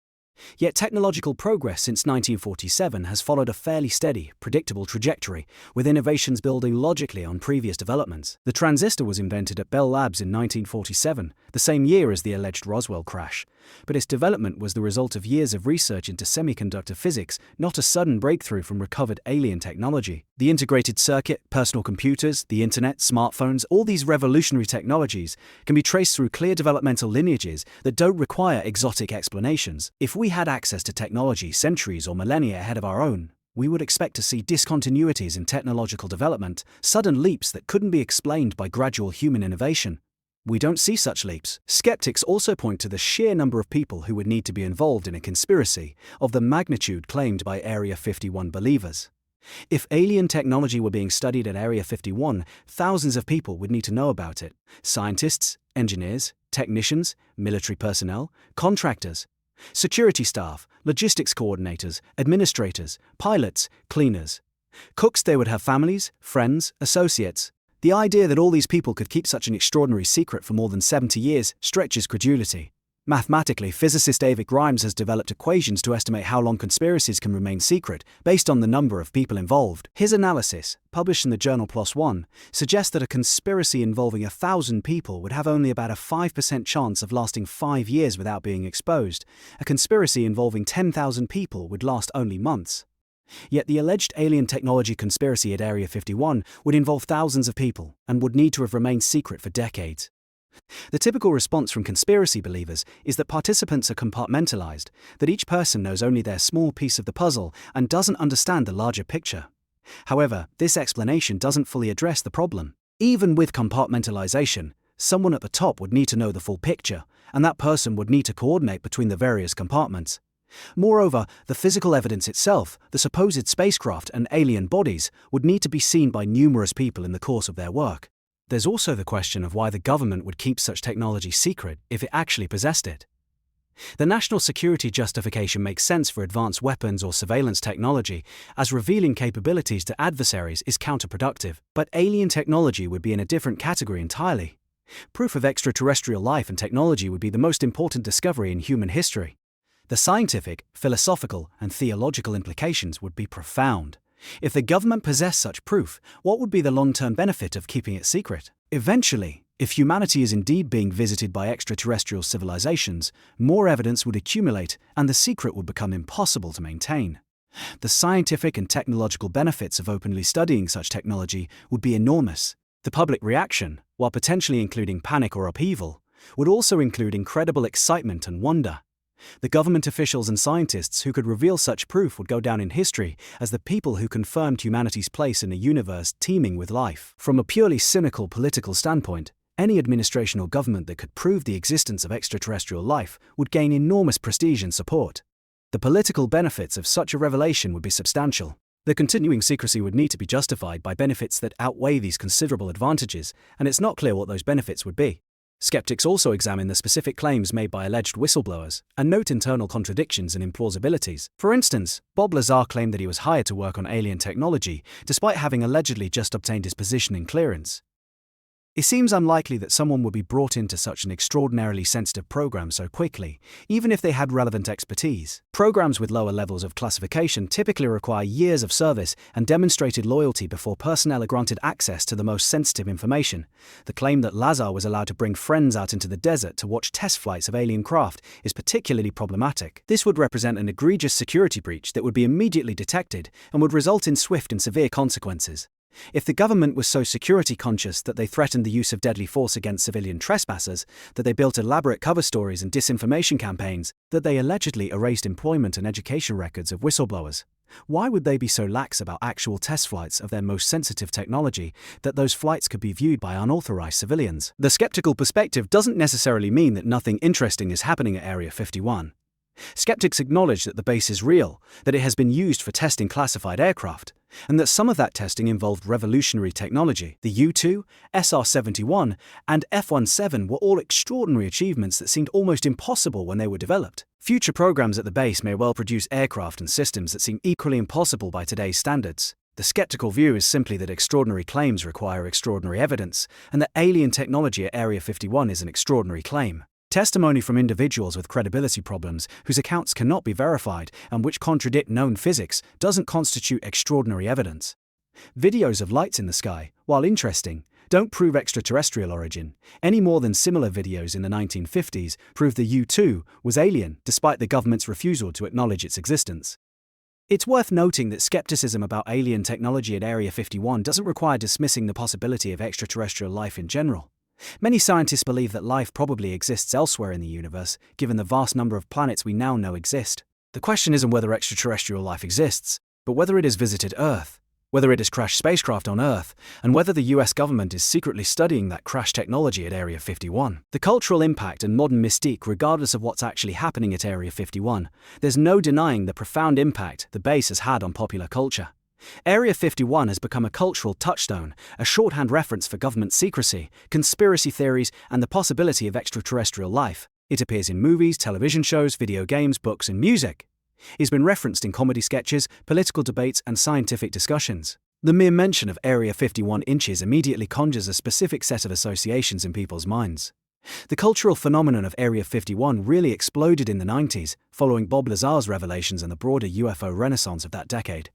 Yet technological progress since 1947 has followed a fairly steady, predictable trajectory, with innovations building logically on previous developments. The transistor was invented at Bell Labs in 1947, the same year as the alleged Roswell crash, but its development was the result of years of research into semiconductor physics, not a sudden breakthrough from recovered alien technology. The integrated circuit, personal computers, the internet, smartphones, all these revolutionary technologies can be traced through clear developmental lineages that don't require exotic explanations. If we had access to technology centuries or millennia ahead of our own, we would expect to see discontinuities in technological development, sudden leaps that couldn't be explained by gradual human innovation. We don't see such leaps. Skeptics also point to the sheer number of people who would need to be involved in a conspiracy of the magnitude claimed by Area 51 believers. If alien technology were being studied at Area 51, thousands of people would need to know about it. Scientists, engineers, technicians, military personnel, contractors, security staff, logistics coordinators, administrators, pilots, cleaners. Cooks, they would have families, friends, associates. The idea that all these people could keep such an extraordinary secret for more than 70 years stretches credulity. Mathematically, physicist David Grimes has developed equations to estimate how long conspiracies can remain secret based on the number of people involved. His analysis, published in the journal PLOS ONE, suggests that a conspiracy involving 1,000 people would have only about a 5% chance of lasting 5 years without being exposed. A conspiracy involving 10,000 people would last only months. Yet the alleged alien technology conspiracy at Area 51 would involve thousands of people and would need to have remained secret for decades. The typical response from conspiracy believers is that participants are compartmentalized, that each person knows only their small piece of the puzzle and doesn't understand the larger picture. However, this explanation doesn't fully address the problem. Even with compartmentalization, someone at the top would need to know the full picture, and that person would need to coordinate between the various compartments. Moreover, the physical evidence itself, the supposed spacecraft and alien bodies, would need to be seen by numerous people in the course of their work. There's also the question of why the government would keep such technology secret if it actually possessed it. The national security justification makes sense for advanced weapons or surveillance technology, as revealing capabilities to adversaries is counterproductive, but alien technology would be in a different category entirely. Proof of extraterrestrial life and technology would be the most important discovery in human history. The scientific, philosophical, and theological implications would be profound. If the government possessed such proof, what would be the long-term benefit of keeping it secret? Eventually, if humanity is indeed being visited by extraterrestrial civilizations, more evidence would accumulate and the secret would become impossible to maintain. The scientific and technological benefits of openly studying such technology would be enormous. The public reaction, while potentially including panic or upheaval, would also include incredible excitement and wonder. The government officials and scientists who could reveal such proof would go down in history as the people who confirmed humanity's place in a universe teeming with life. From a purely cynical political standpoint, any administration or government that could prove the existence of extraterrestrial life would gain enormous prestige and support. The political benefits of such a revelation would be substantial. The continuing secrecy would need to be justified by benefits that outweigh these considerable advantages, and it's not clear what those benefits would be. Skeptics also examine the specific claims made by alleged whistleblowers and note internal contradictions and implausibilities. For instance, Bob Lazar claimed that he was hired to work on alien technology, despite having allegedly just obtained his position in clearance. It seems unlikely that someone would be brought into such an extraordinarily sensitive program so quickly, even if they had relevant expertise. Programs with lower levels of classification typically require years of service and demonstrated loyalty before personnel are granted access to the most sensitive information. The claim that Lazar was allowed to bring friends out into the desert to watch test flights of alien craft is particularly problematic. This would represent an egregious security breach that would be immediately detected and would result in swift and severe consequences. If the government was so security conscious that they threatened the use of deadly force against civilian trespassers, that they built elaborate cover stories and disinformation campaigns, that they allegedly erased employment and education records of whistleblowers, why would they be so lax about actual test flights of their most sensitive technology that those flights could be viewed by unauthorized civilians? The skeptical perspective doesn't necessarily mean that nothing interesting is happening at Area 51. Skeptics acknowledge that the base is real, that it has been used for testing classified aircraft, and that some of that testing involved revolutionary technology. The U-2, SR-71, and F-17 were all extraordinary achievements that seemed almost impossible when they were developed. Future programs at the base may well produce aircraft and systems that seem equally impossible by today's standards. The skeptical view is simply that extraordinary claims require extraordinary evidence, and that alien technology at Area 51 is an extraordinary claim. Testimony from individuals with credibility problems whose accounts cannot be verified and which contradict known physics doesn't constitute extraordinary evidence. Videos of lights in the sky, while interesting, don't prove extraterrestrial origin, any more than similar videos in the 1950s prove the U-2 was alien despite the government's refusal to acknowledge its existence. It's worth noting that skepticism about alien technology at Area 51 doesn't require dismissing the possibility of extraterrestrial life in general. Many scientists believe that life probably exists elsewhere in the universe, given the vast number of planets we now know exist. The question isn't whether extraterrestrial life exists, but whether it has visited Earth, whether it has crashed spacecraft on Earth, and whether the US government is secretly studying that crash technology at Area 51. The cultural impact and modern mystique regardless of what's actually happening at Area 51, there's no denying the profound impact the base has had on popular culture. Area 51 has become a cultural touchstone, a shorthand reference for government secrecy, conspiracy theories, and the possibility of extraterrestrial life. It appears in movies, television shows, video games, books, and music. It's been referenced in comedy sketches, political debates, and scientific discussions. The mere mention of Area 51 inches immediately conjures a specific set of associations in people's minds. The cultural phenomenon of Area 51 really exploded in the 90s, following Bob Lazar's revelations and the broader UFO renaissance of that decade.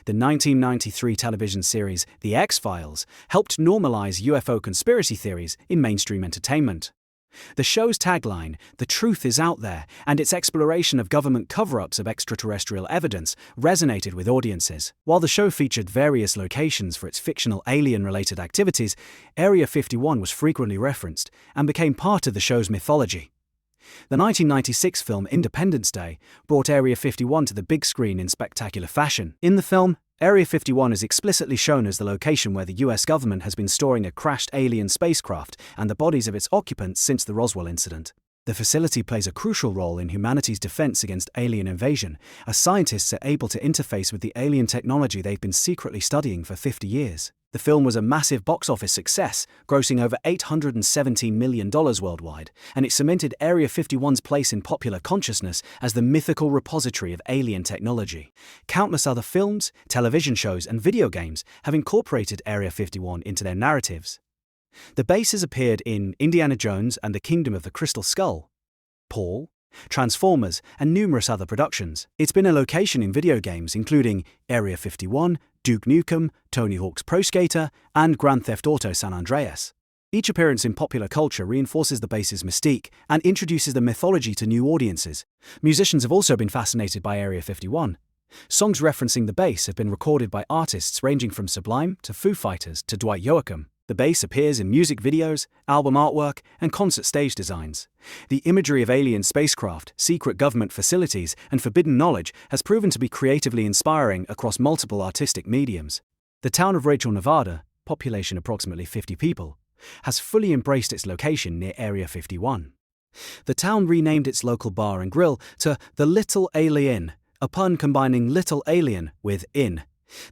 The 1993 television series The X-Files helped normalize UFO conspiracy theories in mainstream entertainment. The show's tagline, "The truth is out there," and its exploration of government cover-ups of extraterrestrial evidence resonated with audiences. While the show featured various locations for its fictional alien-related activities, Area 51 was frequently referenced and became part of the show's mythology. The 1996 film Independence Day brought Area 51 to the big screen in spectacular fashion. In the film, Area 51 is explicitly shown as the location where the US government has been storing a crashed alien spacecraft and the bodies of its occupants since the Roswell incident. The facility plays a crucial role in humanity's defense against alien invasion, as scientists are able to interface with the alien technology they've been secretly studying for 50 years. The film was a massive box office success, grossing over $817 million worldwide, and it cemented Area 51's place in popular consciousness as the mythical repository of alien technology. Countless other films, television shows, and video games have incorporated Area 51 into their narratives. The base has appeared in Indiana Jones and the Kingdom of the Crystal Skull, Paul, Transformers, and numerous other productions. It's been a location in video games including Area 51, Duke Nukem, Tony Hawk's Pro Skater, and Grand Theft Auto San Andreas. Each appearance in popular culture reinforces the base's mystique and introduces the mythology to new audiences. Musicians have also been fascinated by Area 51. Songs referencing the base have been recorded by artists ranging from Sublime to Foo Fighters to Dwight Yoakam. The base appears in music videos, album artwork, and concert stage designs. The imagery of alien spacecraft, secret government facilities, and forbidden knowledge has proven to be creatively inspiring across multiple artistic mediums. The town of Rachel, Nevada, population approximately 50 people, has fully embraced its location near Area 51. The town renamed its local bar and grill to the Little Alien, a pun combining Little Alien with Inn.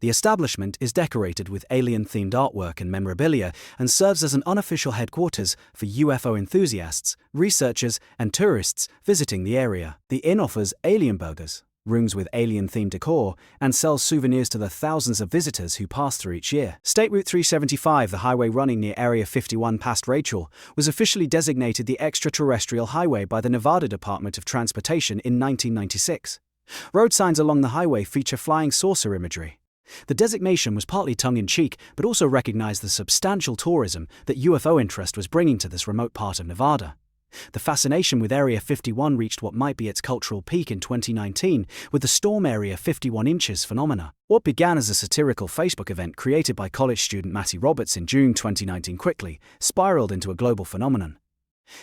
The establishment is decorated with alien-themed artwork and memorabilia and serves as an unofficial headquarters for UFO enthusiasts, researchers, and tourists visiting the area. The inn offers alien burgers, rooms with alien-themed decor, and sells souvenirs to the thousands of visitors who pass through each year. State Route 375, the highway running near Area 51 past Rachel, was officially designated the Extraterrestrial Highway by the Nevada Department of Transportation in 1996. Road signs along the highway feature flying saucer imagery. The designation was partly tongue-in-cheek, but also recognized the substantial tourism that UFO interest was bringing to this remote part of Nevada. The fascination with Area 51 reached what might be its cultural peak in 2019 with the Storm Area 51 Inches phenomena. What began as a satirical Facebook event created by college student Matty Roberts in June 2019 quickly spiraled into a global phenomenon.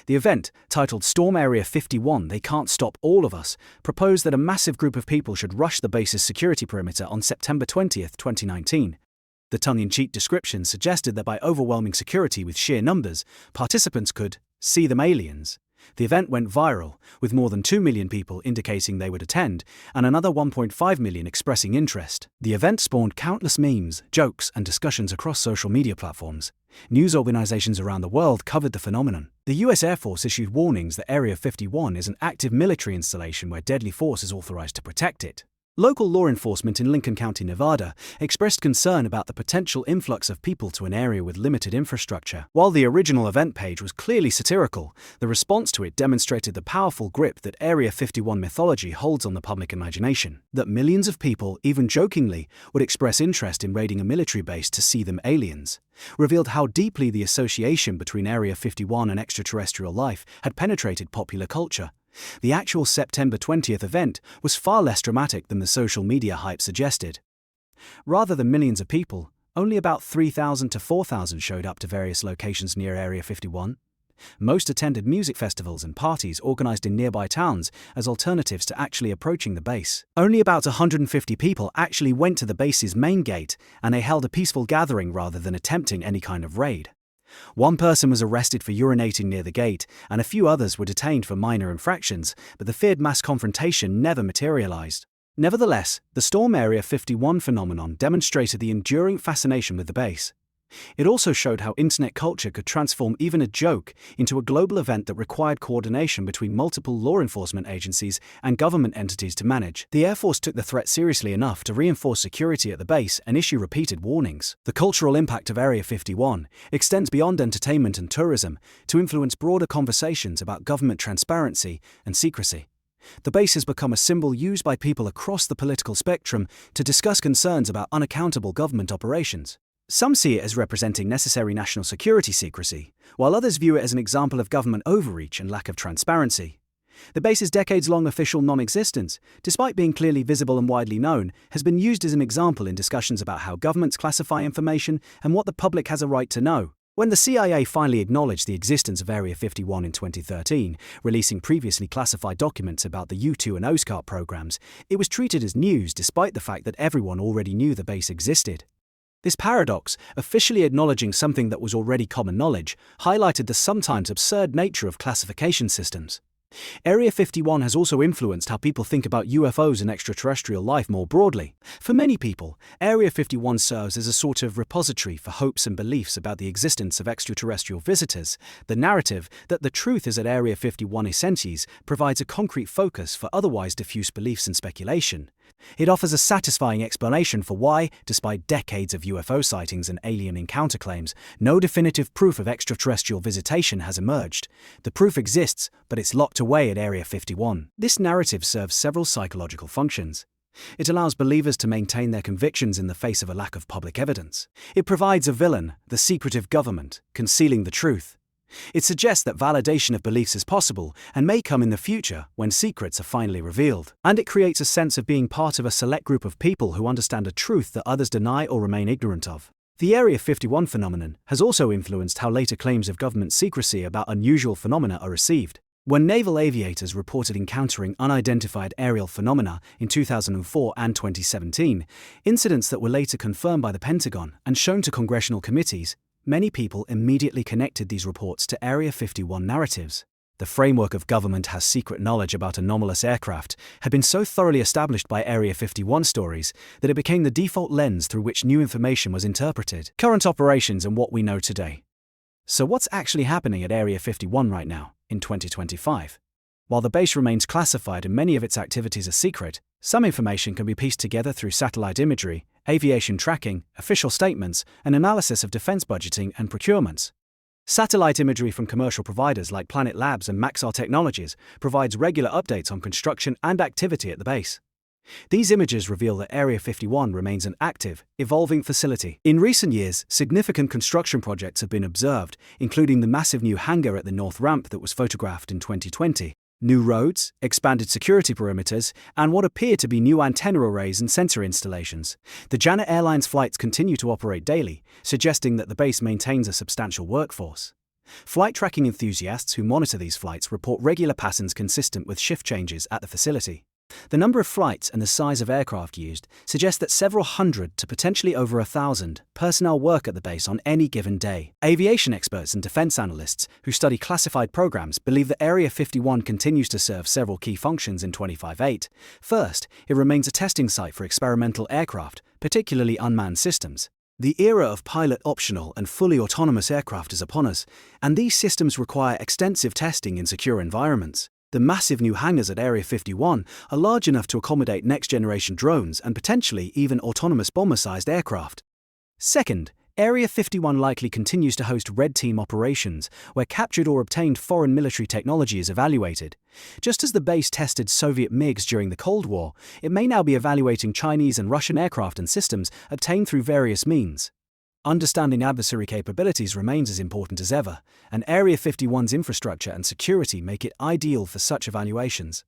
The event, titled Storm Area 51 They Can't Stop All of Us, proposed that a massive group of people should rush the base's security perimeter on September 20, 2019. The tongue-in-cheek description suggested that by overwhelming security with sheer numbers, participants could see them aliens. The event went viral, with more than 2 million people indicating they would attend, and another 1.5 million expressing interest. The event spawned countless memes, jokes, and discussions across social media platforms. News organizations around the world covered the phenomenon. The US Air Force issued warnings that Area 51 is an active military installation where deadly force is authorized to protect it. Local law enforcement in Lincoln County, Nevada, expressed concern about the potential influx of people to an area with limited infrastructure. While the original event page was clearly satirical, the response to it demonstrated the powerful grip that Area 51 mythology holds on the public imagination. That millions of people, even jokingly, would express interest in raiding a military base to see them aliens, revealed how deeply the association between Area 51 and extraterrestrial life had penetrated popular culture. The actual September 20th event was far less dramatic than the social media hype suggested. Rather than millions of people, only about 3,000 to 4,000 showed up to various locations near Area 51. Most attended music festivals and parties organized in nearby towns as alternatives to actually approaching the base. Only about 150 people actually went to the base's main gate, and they held a peaceful gathering rather than attempting any kind of raid. One person was arrested for urinating near the gate, and a few others were detained for minor infractions, but the feared mass confrontation never materialized. Nevertheless, the Storm Area 51 phenomenon demonstrated the enduring fascination with the base. It also showed how internet culture could transform even a joke into a global event that required coordination between multiple law enforcement agencies and government entities to manage. The Air Force took the threat seriously enough to reinforce security at the base and issue repeated warnings. The cultural impact of Area 51 extends beyond entertainment and tourism to influence broader conversations about government transparency and secrecy. The base has become a symbol used by people across the political spectrum to discuss concerns about unaccountable government operations. Some see it as representing necessary national security secrecy, while others view it as an example of government overreach and lack of transparency. The base's decades-long official non-existence, despite being clearly visible and widely known, has been used as an example in discussions about how governments classify information and what the public has a right to know. When the CIA finally acknowledged the existence of Area 51 in 2013, releasing previously classified documents about the U-2 and OXCART programs, it was treated as news despite the fact that everyone already knew the base existed. This paradox, officially acknowledging something that was already common knowledge, highlighted the sometimes absurd nature of classification systems. Area 51 has also influenced how people think about UFOs and extraterrestrial life more broadly. For many people, Area 51 serves as a sort of repository for hopes and beliefs about the existence of extraterrestrial visitors. The narrative that the truth is at Area 51 essentials provides a concrete focus for otherwise diffuse beliefs and speculation. It offers a satisfying explanation for why, despite decades of UFO sightings and alien encounter claims, no definitive proof of extraterrestrial visitation has emerged. The proof exists, but it's locked away at Area 51. This narrative serves several psychological functions. It allows believers to maintain their convictions in the face of a lack of public evidence. It provides a villain, the secretive government, concealing the truth. It suggests that validation of beliefs is possible and may come in the future when secrets are finally revealed. And it creates a sense of being part of a select group of people who understand a truth that others deny or remain ignorant of. The Area 51 phenomenon has also influenced how later claims of government secrecy about unusual phenomena are received. When naval aviators reported encountering unidentified aerial phenomena in 2004 and 2017, incidents that were later confirmed by the Pentagon and shown to congressional committees, many people immediately connected these reports to Area 51 narratives. The framework of government has secret knowledge about anomalous aircraft had been so thoroughly established by Area 51 stories that it became the default lens through which new information was interpreted. Current operations and what we know today. So what's actually happening at Area 51 right now, in 2025? While the base remains classified and many of its activities are secret, some information can be pieced together through satellite imagery, aviation tracking, official statements, and analysis of defense budgeting and procurements. Satellite imagery from commercial providers like Planet Labs and Maxar Technologies provides regular updates on construction and activity at the base. These images reveal that Area 51 remains an active, evolving facility. In recent years, significant construction projects have been observed, including the massive new hangar at the North Ramp that was photographed in 2020. New roads, expanded security perimeters, and what appear to be new antenna arrays and sensor installations. The Janet Airlines flights continue to operate daily, suggesting that the base maintains a substantial workforce. Flight tracking enthusiasts who monitor these flights report regular patterns consistent with shift changes at the facility. The number of flights and the size of aircraft used suggest that several hundred to potentially over 1,000 personnel work at the base on any given day. Aviation experts and defense analysts who study classified programs believe that Area 51 continues to serve several key functions in 25/8. First, it remains a testing site for experimental aircraft, particularly unmanned systems. The era of pilot-optional and fully autonomous aircraft is upon us, and these systems require extensive testing in secure environments. The massive new hangars at Area 51 are large enough to accommodate next-generation drones and potentially even autonomous bomber-sized aircraft. Second, Area 51 likely continues to host Red Team operations, where captured or obtained foreign military technology is evaluated. Just as the base tested Soviet MiGs during the Cold War, it may now be evaluating Chinese and Russian aircraft and systems obtained through various means. Understanding adversary capabilities remains as important as ever, and Area 51's infrastructure and security make it ideal for such evaluations.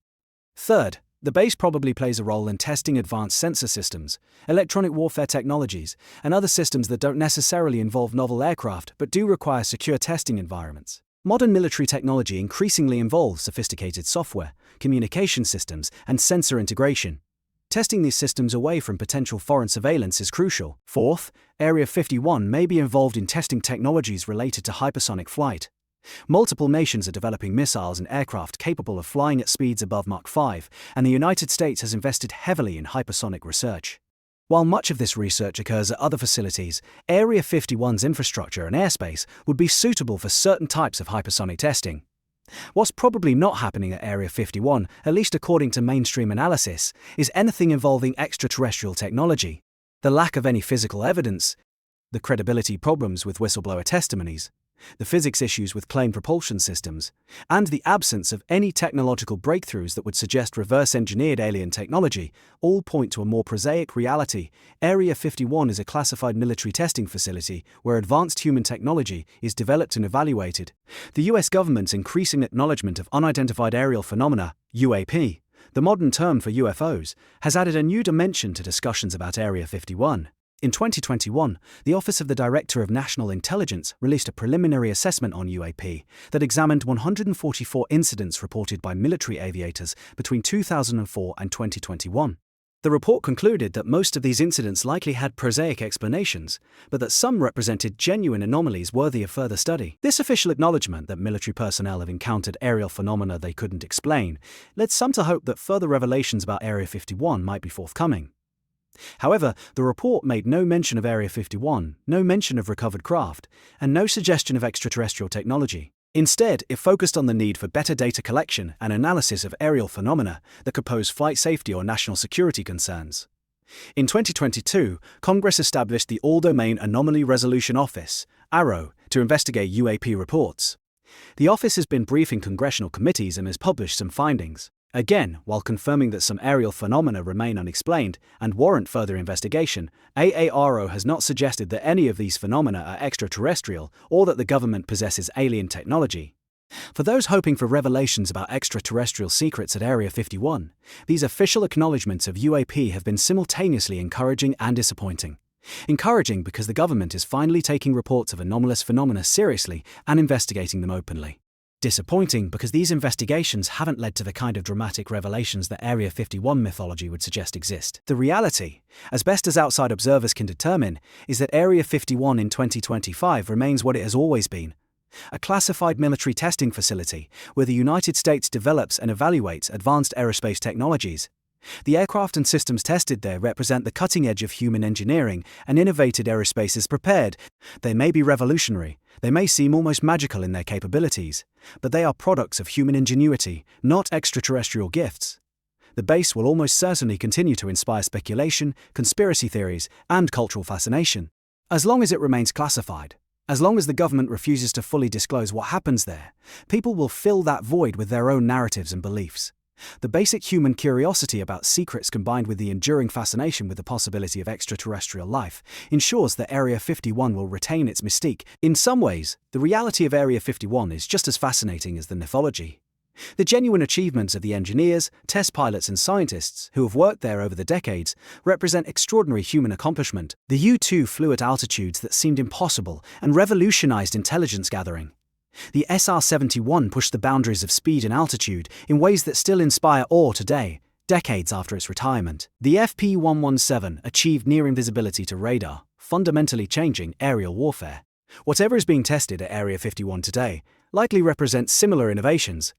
Third, the base probably plays a role in testing advanced sensor systems, electronic warfare technologies, and other systems that don't necessarily involve novel aircraft but do require secure testing environments. Modern military technology increasingly involves sophisticated software, communication systems, and sensor integration. Testing these systems away from potential foreign surveillance is crucial. Fourth, Area 51 may be involved in testing technologies related to hypersonic flight. Multiple nations are developing missiles and aircraft capable of flying at speeds above Mach 5, and the United States has invested heavily in hypersonic research. While much of this research occurs at other facilities, Area 51's infrastructure and airspace would be suitable for certain types of hypersonic testing. What's probably not happening at Area 51, at least according to mainstream analysis, is anything involving extraterrestrial technology. The lack of any physical evidence, the credibility problems with whistleblower testimonies, the physics issues with claimed propulsion systems, and the absence of any technological breakthroughs that would suggest reverse-engineered alien technology all point to a more prosaic reality. Area 51 is a classified military testing facility where advanced human technology is developed and evaluated. The US government's increasing acknowledgement of unidentified aerial phenomena, UAP, the modern term for UFOs, has added a new dimension to discussions about Area 51. In 2021, the Office of the Director of National Intelligence released a preliminary assessment on UAP that examined 144 incidents reported by military aviators between 2004 and 2021. The report concluded that most of these incidents likely had prosaic explanations, but that some represented genuine anomalies worthy of further study. This official acknowledgement that military personnel have encountered aerial phenomena they couldn't explain led some to hope that further revelations about Area 51 might be forthcoming. However, the report made no mention of Area 51, no mention of recovered craft, and no suggestion of extraterrestrial technology. Instead, it focused on the need for better data collection and analysis of aerial phenomena that could pose flight safety or national security concerns. In 2022, Congress established the All-Domain Anomaly Resolution Office, ARROW, to investigate UAP reports. The office has been briefing congressional committees and has published some findings. Again, while confirming that some aerial phenomena remain unexplained and warrant further investigation, AARO has not suggested that any of these phenomena are extraterrestrial or that the government possesses alien technology. For those hoping for revelations about extraterrestrial secrets at Area 51, these official acknowledgements of UAP have been simultaneously encouraging and disappointing. Encouraging because the government is finally taking reports of anomalous phenomena seriously and investigating them openly. Disappointing because these investigations haven't led to the kind of dramatic revelations that Area 51 mythology would suggest exist. The reality, as best as outside observers can determine, is that Area 51 in 2025 remains what it has always been: a classified military testing facility where the United States develops and evaluates advanced aerospace technologies. The aircraft and systems tested there represent the cutting edge of human engineering, and innovated aerospace is prepared. They may be revolutionary, they may seem almost magical in their capabilities, but they are products of human ingenuity, not extraterrestrial gifts. The base will almost certainly continue to inspire speculation, conspiracy theories, and cultural fascination. As long as it remains classified, as long as the government refuses to fully disclose what happens there, people will fill that void with their own narratives and beliefs. The basic human curiosity about secrets combined with the enduring fascination with the possibility of extraterrestrial life ensures that Area 51 will retain its mystique. In some ways, the reality of Area 51 is just as fascinating as the mythology. The genuine achievements of the engineers, test pilots and scientists who have worked there over the decades represent extraordinary human accomplishment. The U-2 flew at altitudes that seemed impossible and revolutionized intelligence gathering. The SR-71 pushed the boundaries of speed and altitude in ways that still inspire awe today, decades after its retirement. The FP-117 achieved near invisibility to radar, fundamentally changing aerial warfare. Whatever is being tested at Area 51 today likely represents similar innovations.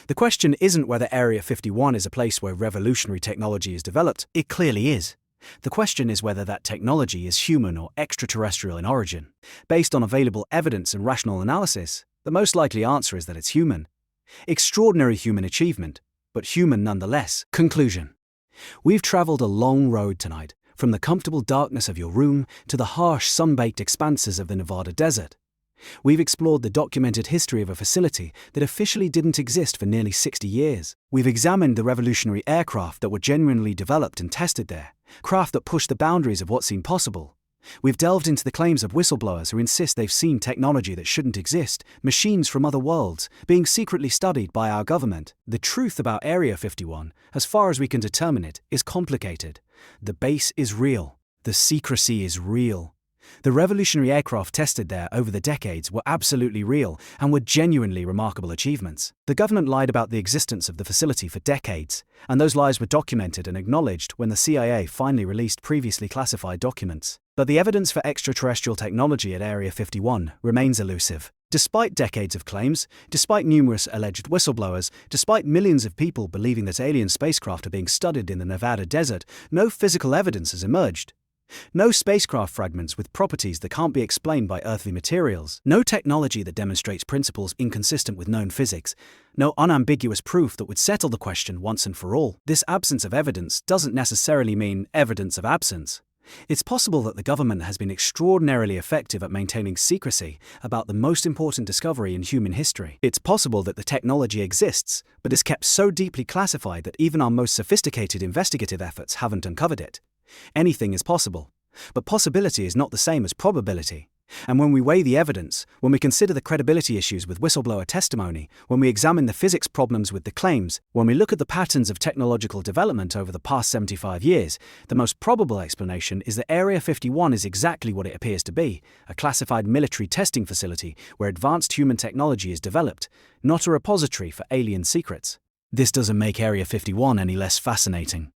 The question isn't whether Area 51 is a place where revolutionary technology is developed. It clearly is. The question is whether that technology is human or extraterrestrial in origin. Based on available evidence and rational analysis, the most likely answer is that it's human. Extraordinary human achievement, but human nonetheless. Conclusion. We've traveled a long road tonight, from the comfortable darkness of your room to the harsh sun-baked expanses of the Nevada desert. We've explored the documented history of a facility that officially didn't exist for nearly 60 years. We've examined the revolutionary aircraft that were genuinely developed and tested there, craft that pushed the boundaries of what seemed possible. We've delved into the claims of whistleblowers who insist they've seen technology that shouldn't exist, machines from other worlds, being secretly studied by our government. The truth about Area 51, as far as we can determine it, is complicated. The base is real. The secrecy is real. The revolutionary aircraft tested there over the decades were absolutely real and were genuinely remarkable achievements. The government lied about the existence of the facility for decades, and those lies were documented and acknowledged when the CIA finally released previously classified documents. But the evidence for extraterrestrial technology at Area 51 remains elusive. Despite decades of claims, despite numerous alleged whistleblowers, despite millions of people believing that alien spacecraft are being studied in the Nevada desert, no physical evidence has emerged. No spacecraft fragments with properties that can't be explained by earthly materials. No technology that demonstrates principles inconsistent with known physics. No unambiguous proof that would settle the question once and for all. This absence of evidence doesn't necessarily mean evidence of absence. It's possible that the government has been extraordinarily effective at maintaining secrecy about the most important discovery in human history. It's possible that the technology exists, but is kept so deeply classified that even our most sophisticated investigative efforts haven't uncovered it. Anything is possible, but possibility is not the same as probability. And when we weigh the evidence, when we consider the credibility issues with whistleblower testimony, when we examine the physics problems with the claims, when we look at the patterns of technological development over the past 75 years, the most probable explanation is that Area 51 is exactly what it appears to be, a classified military testing facility where advanced human technology is developed, not a repository for alien secrets. This doesn't make Area 51 any less fascinating.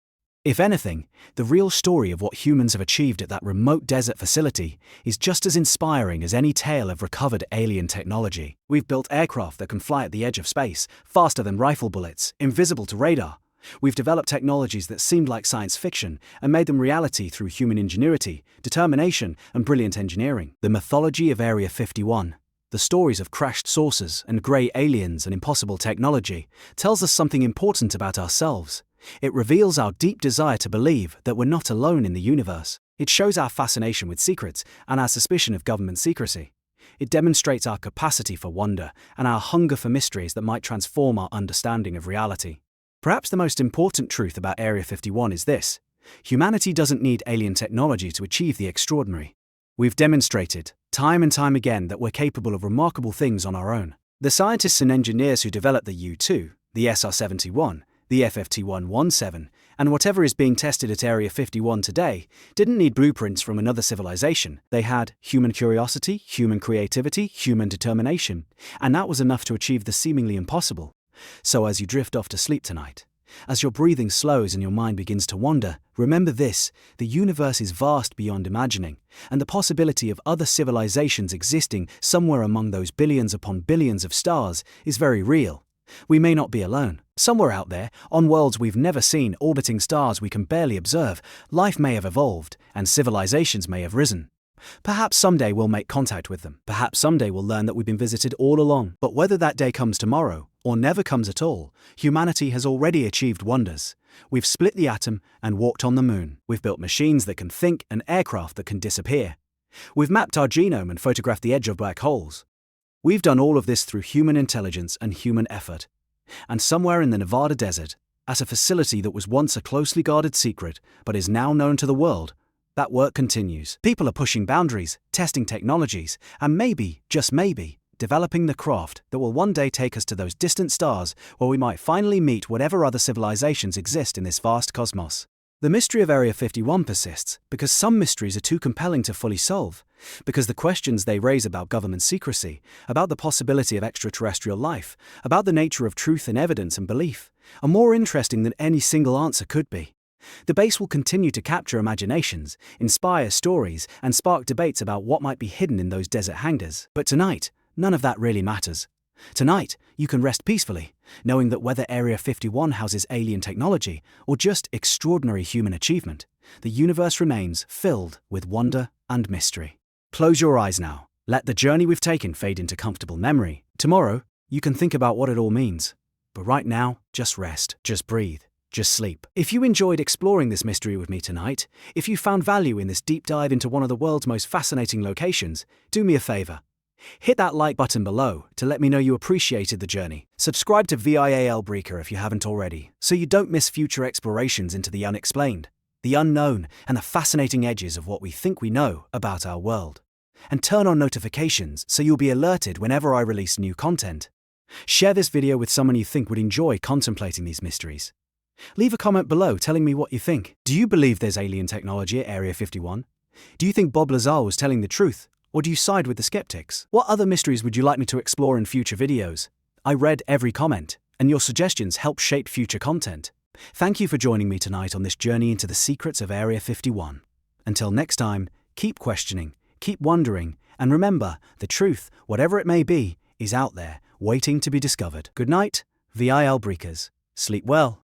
If anything, the real story of what humans have achieved at that remote desert facility is just as inspiring as any tale of recovered alien technology. We've built aircraft that can fly at the edge of space, faster than rifle bullets, invisible to radar. We've developed technologies that seemed like science fiction and made them reality through human ingenuity, determination, and brilliant engineering. The mythology of Area 51, the stories of crashed saucers and grey aliens and impossible technology, tells us something important about ourselves. It reveals our deep desire to believe that we're not alone in the universe. It shows our fascination with secrets and our suspicion of government secrecy. It demonstrates our capacity for wonder and our hunger for mysteries that might transform our understanding of reality. Perhaps the most important truth about Area 51 is this: humanity doesn't need alien technology to achieve the extraordinary. We've demonstrated, time and time again, that we're capable of remarkable things on our own. The scientists and engineers who developed the U-2, the SR-71, the FFT-117, and whatever is being tested at Area 51 today, didn't need blueprints from another civilization. They had human curiosity, human creativity, human determination, and that was enough to achieve the seemingly impossible. So as you drift off to sleep tonight, as your breathing slows and your mind begins to wander, remember this: the universe is vast beyond imagining, and the possibility of other civilizations existing somewhere among those billions upon billions of stars is very real. We may not be alone. Somewhere out there, on worlds we've never seen, orbiting stars we can barely observe, life may have evolved, and civilizations may have risen. Perhaps someday we'll make contact with them. Perhaps someday we'll learn that we've been visited all along. But whether that day comes tomorrow, or never comes at all, humanity has already achieved wonders. We've split the atom and walked on the moon. We've built machines that can think and aircraft that can disappear. We've mapped our genome and photographed the edge of black holes. We've done all of this through human intelligence and human effort. And somewhere in the Nevada desert, at a facility that was once a closely guarded secret but is now known to the world, that work continues. People are pushing boundaries, testing technologies, and maybe, just maybe, developing the craft that will one day take us to those distant stars where we might finally meet whatever other civilizations exist in this vast cosmos. The mystery of Area 51 persists because some mysteries are too compelling to fully solve, because the questions they raise about government secrecy, about the possibility of extraterrestrial life, about the nature of truth and evidence and belief, are more interesting than any single answer could be. The base will continue to capture imaginations, inspire stories, and spark debates about what might be hidden in those desert hangars. But tonight, none of that really matters. Tonight, you can rest peacefully, knowing that whether Area 51 houses alien technology or just extraordinary human achievement, the universe remains filled with wonder and mystery. Close your eyes now. Let the journey we've taken fade into comfortable memory. Tomorrow, you can think about what it all means. But right now, just rest, just breathe, just sleep. If you enjoyed exploring this mystery with me tonight, if you found value in this deep dive into one of the world's most fascinating locations, do me a favor. Hit that like button below to let me know you appreciated the journey. Subscribe to Veilbreaker if you haven't already, so you don't miss future explorations into the unexplained, the unknown, and the fascinating edges of what we think we know about our world. And turn on notifications so you'll be alerted whenever I release new content. Share this video with someone you think would enjoy contemplating these mysteries. Leave a comment below telling me what you think. Do you believe there's alien technology at Area 51? Do you think Bob Lazar was telling the truth? Or do you side with the skeptics? What other mysteries would you like me to explore in future videos? I read every comment, and your suggestions help shape future content. Thank you for joining me tonight on this journey into the secrets of Area 51. Until next time, Keep questioning, keep wondering, and remember, the truth, whatever it may be, is out there, waiting to be discovered. Good night, Veilbreakers. Sleep well.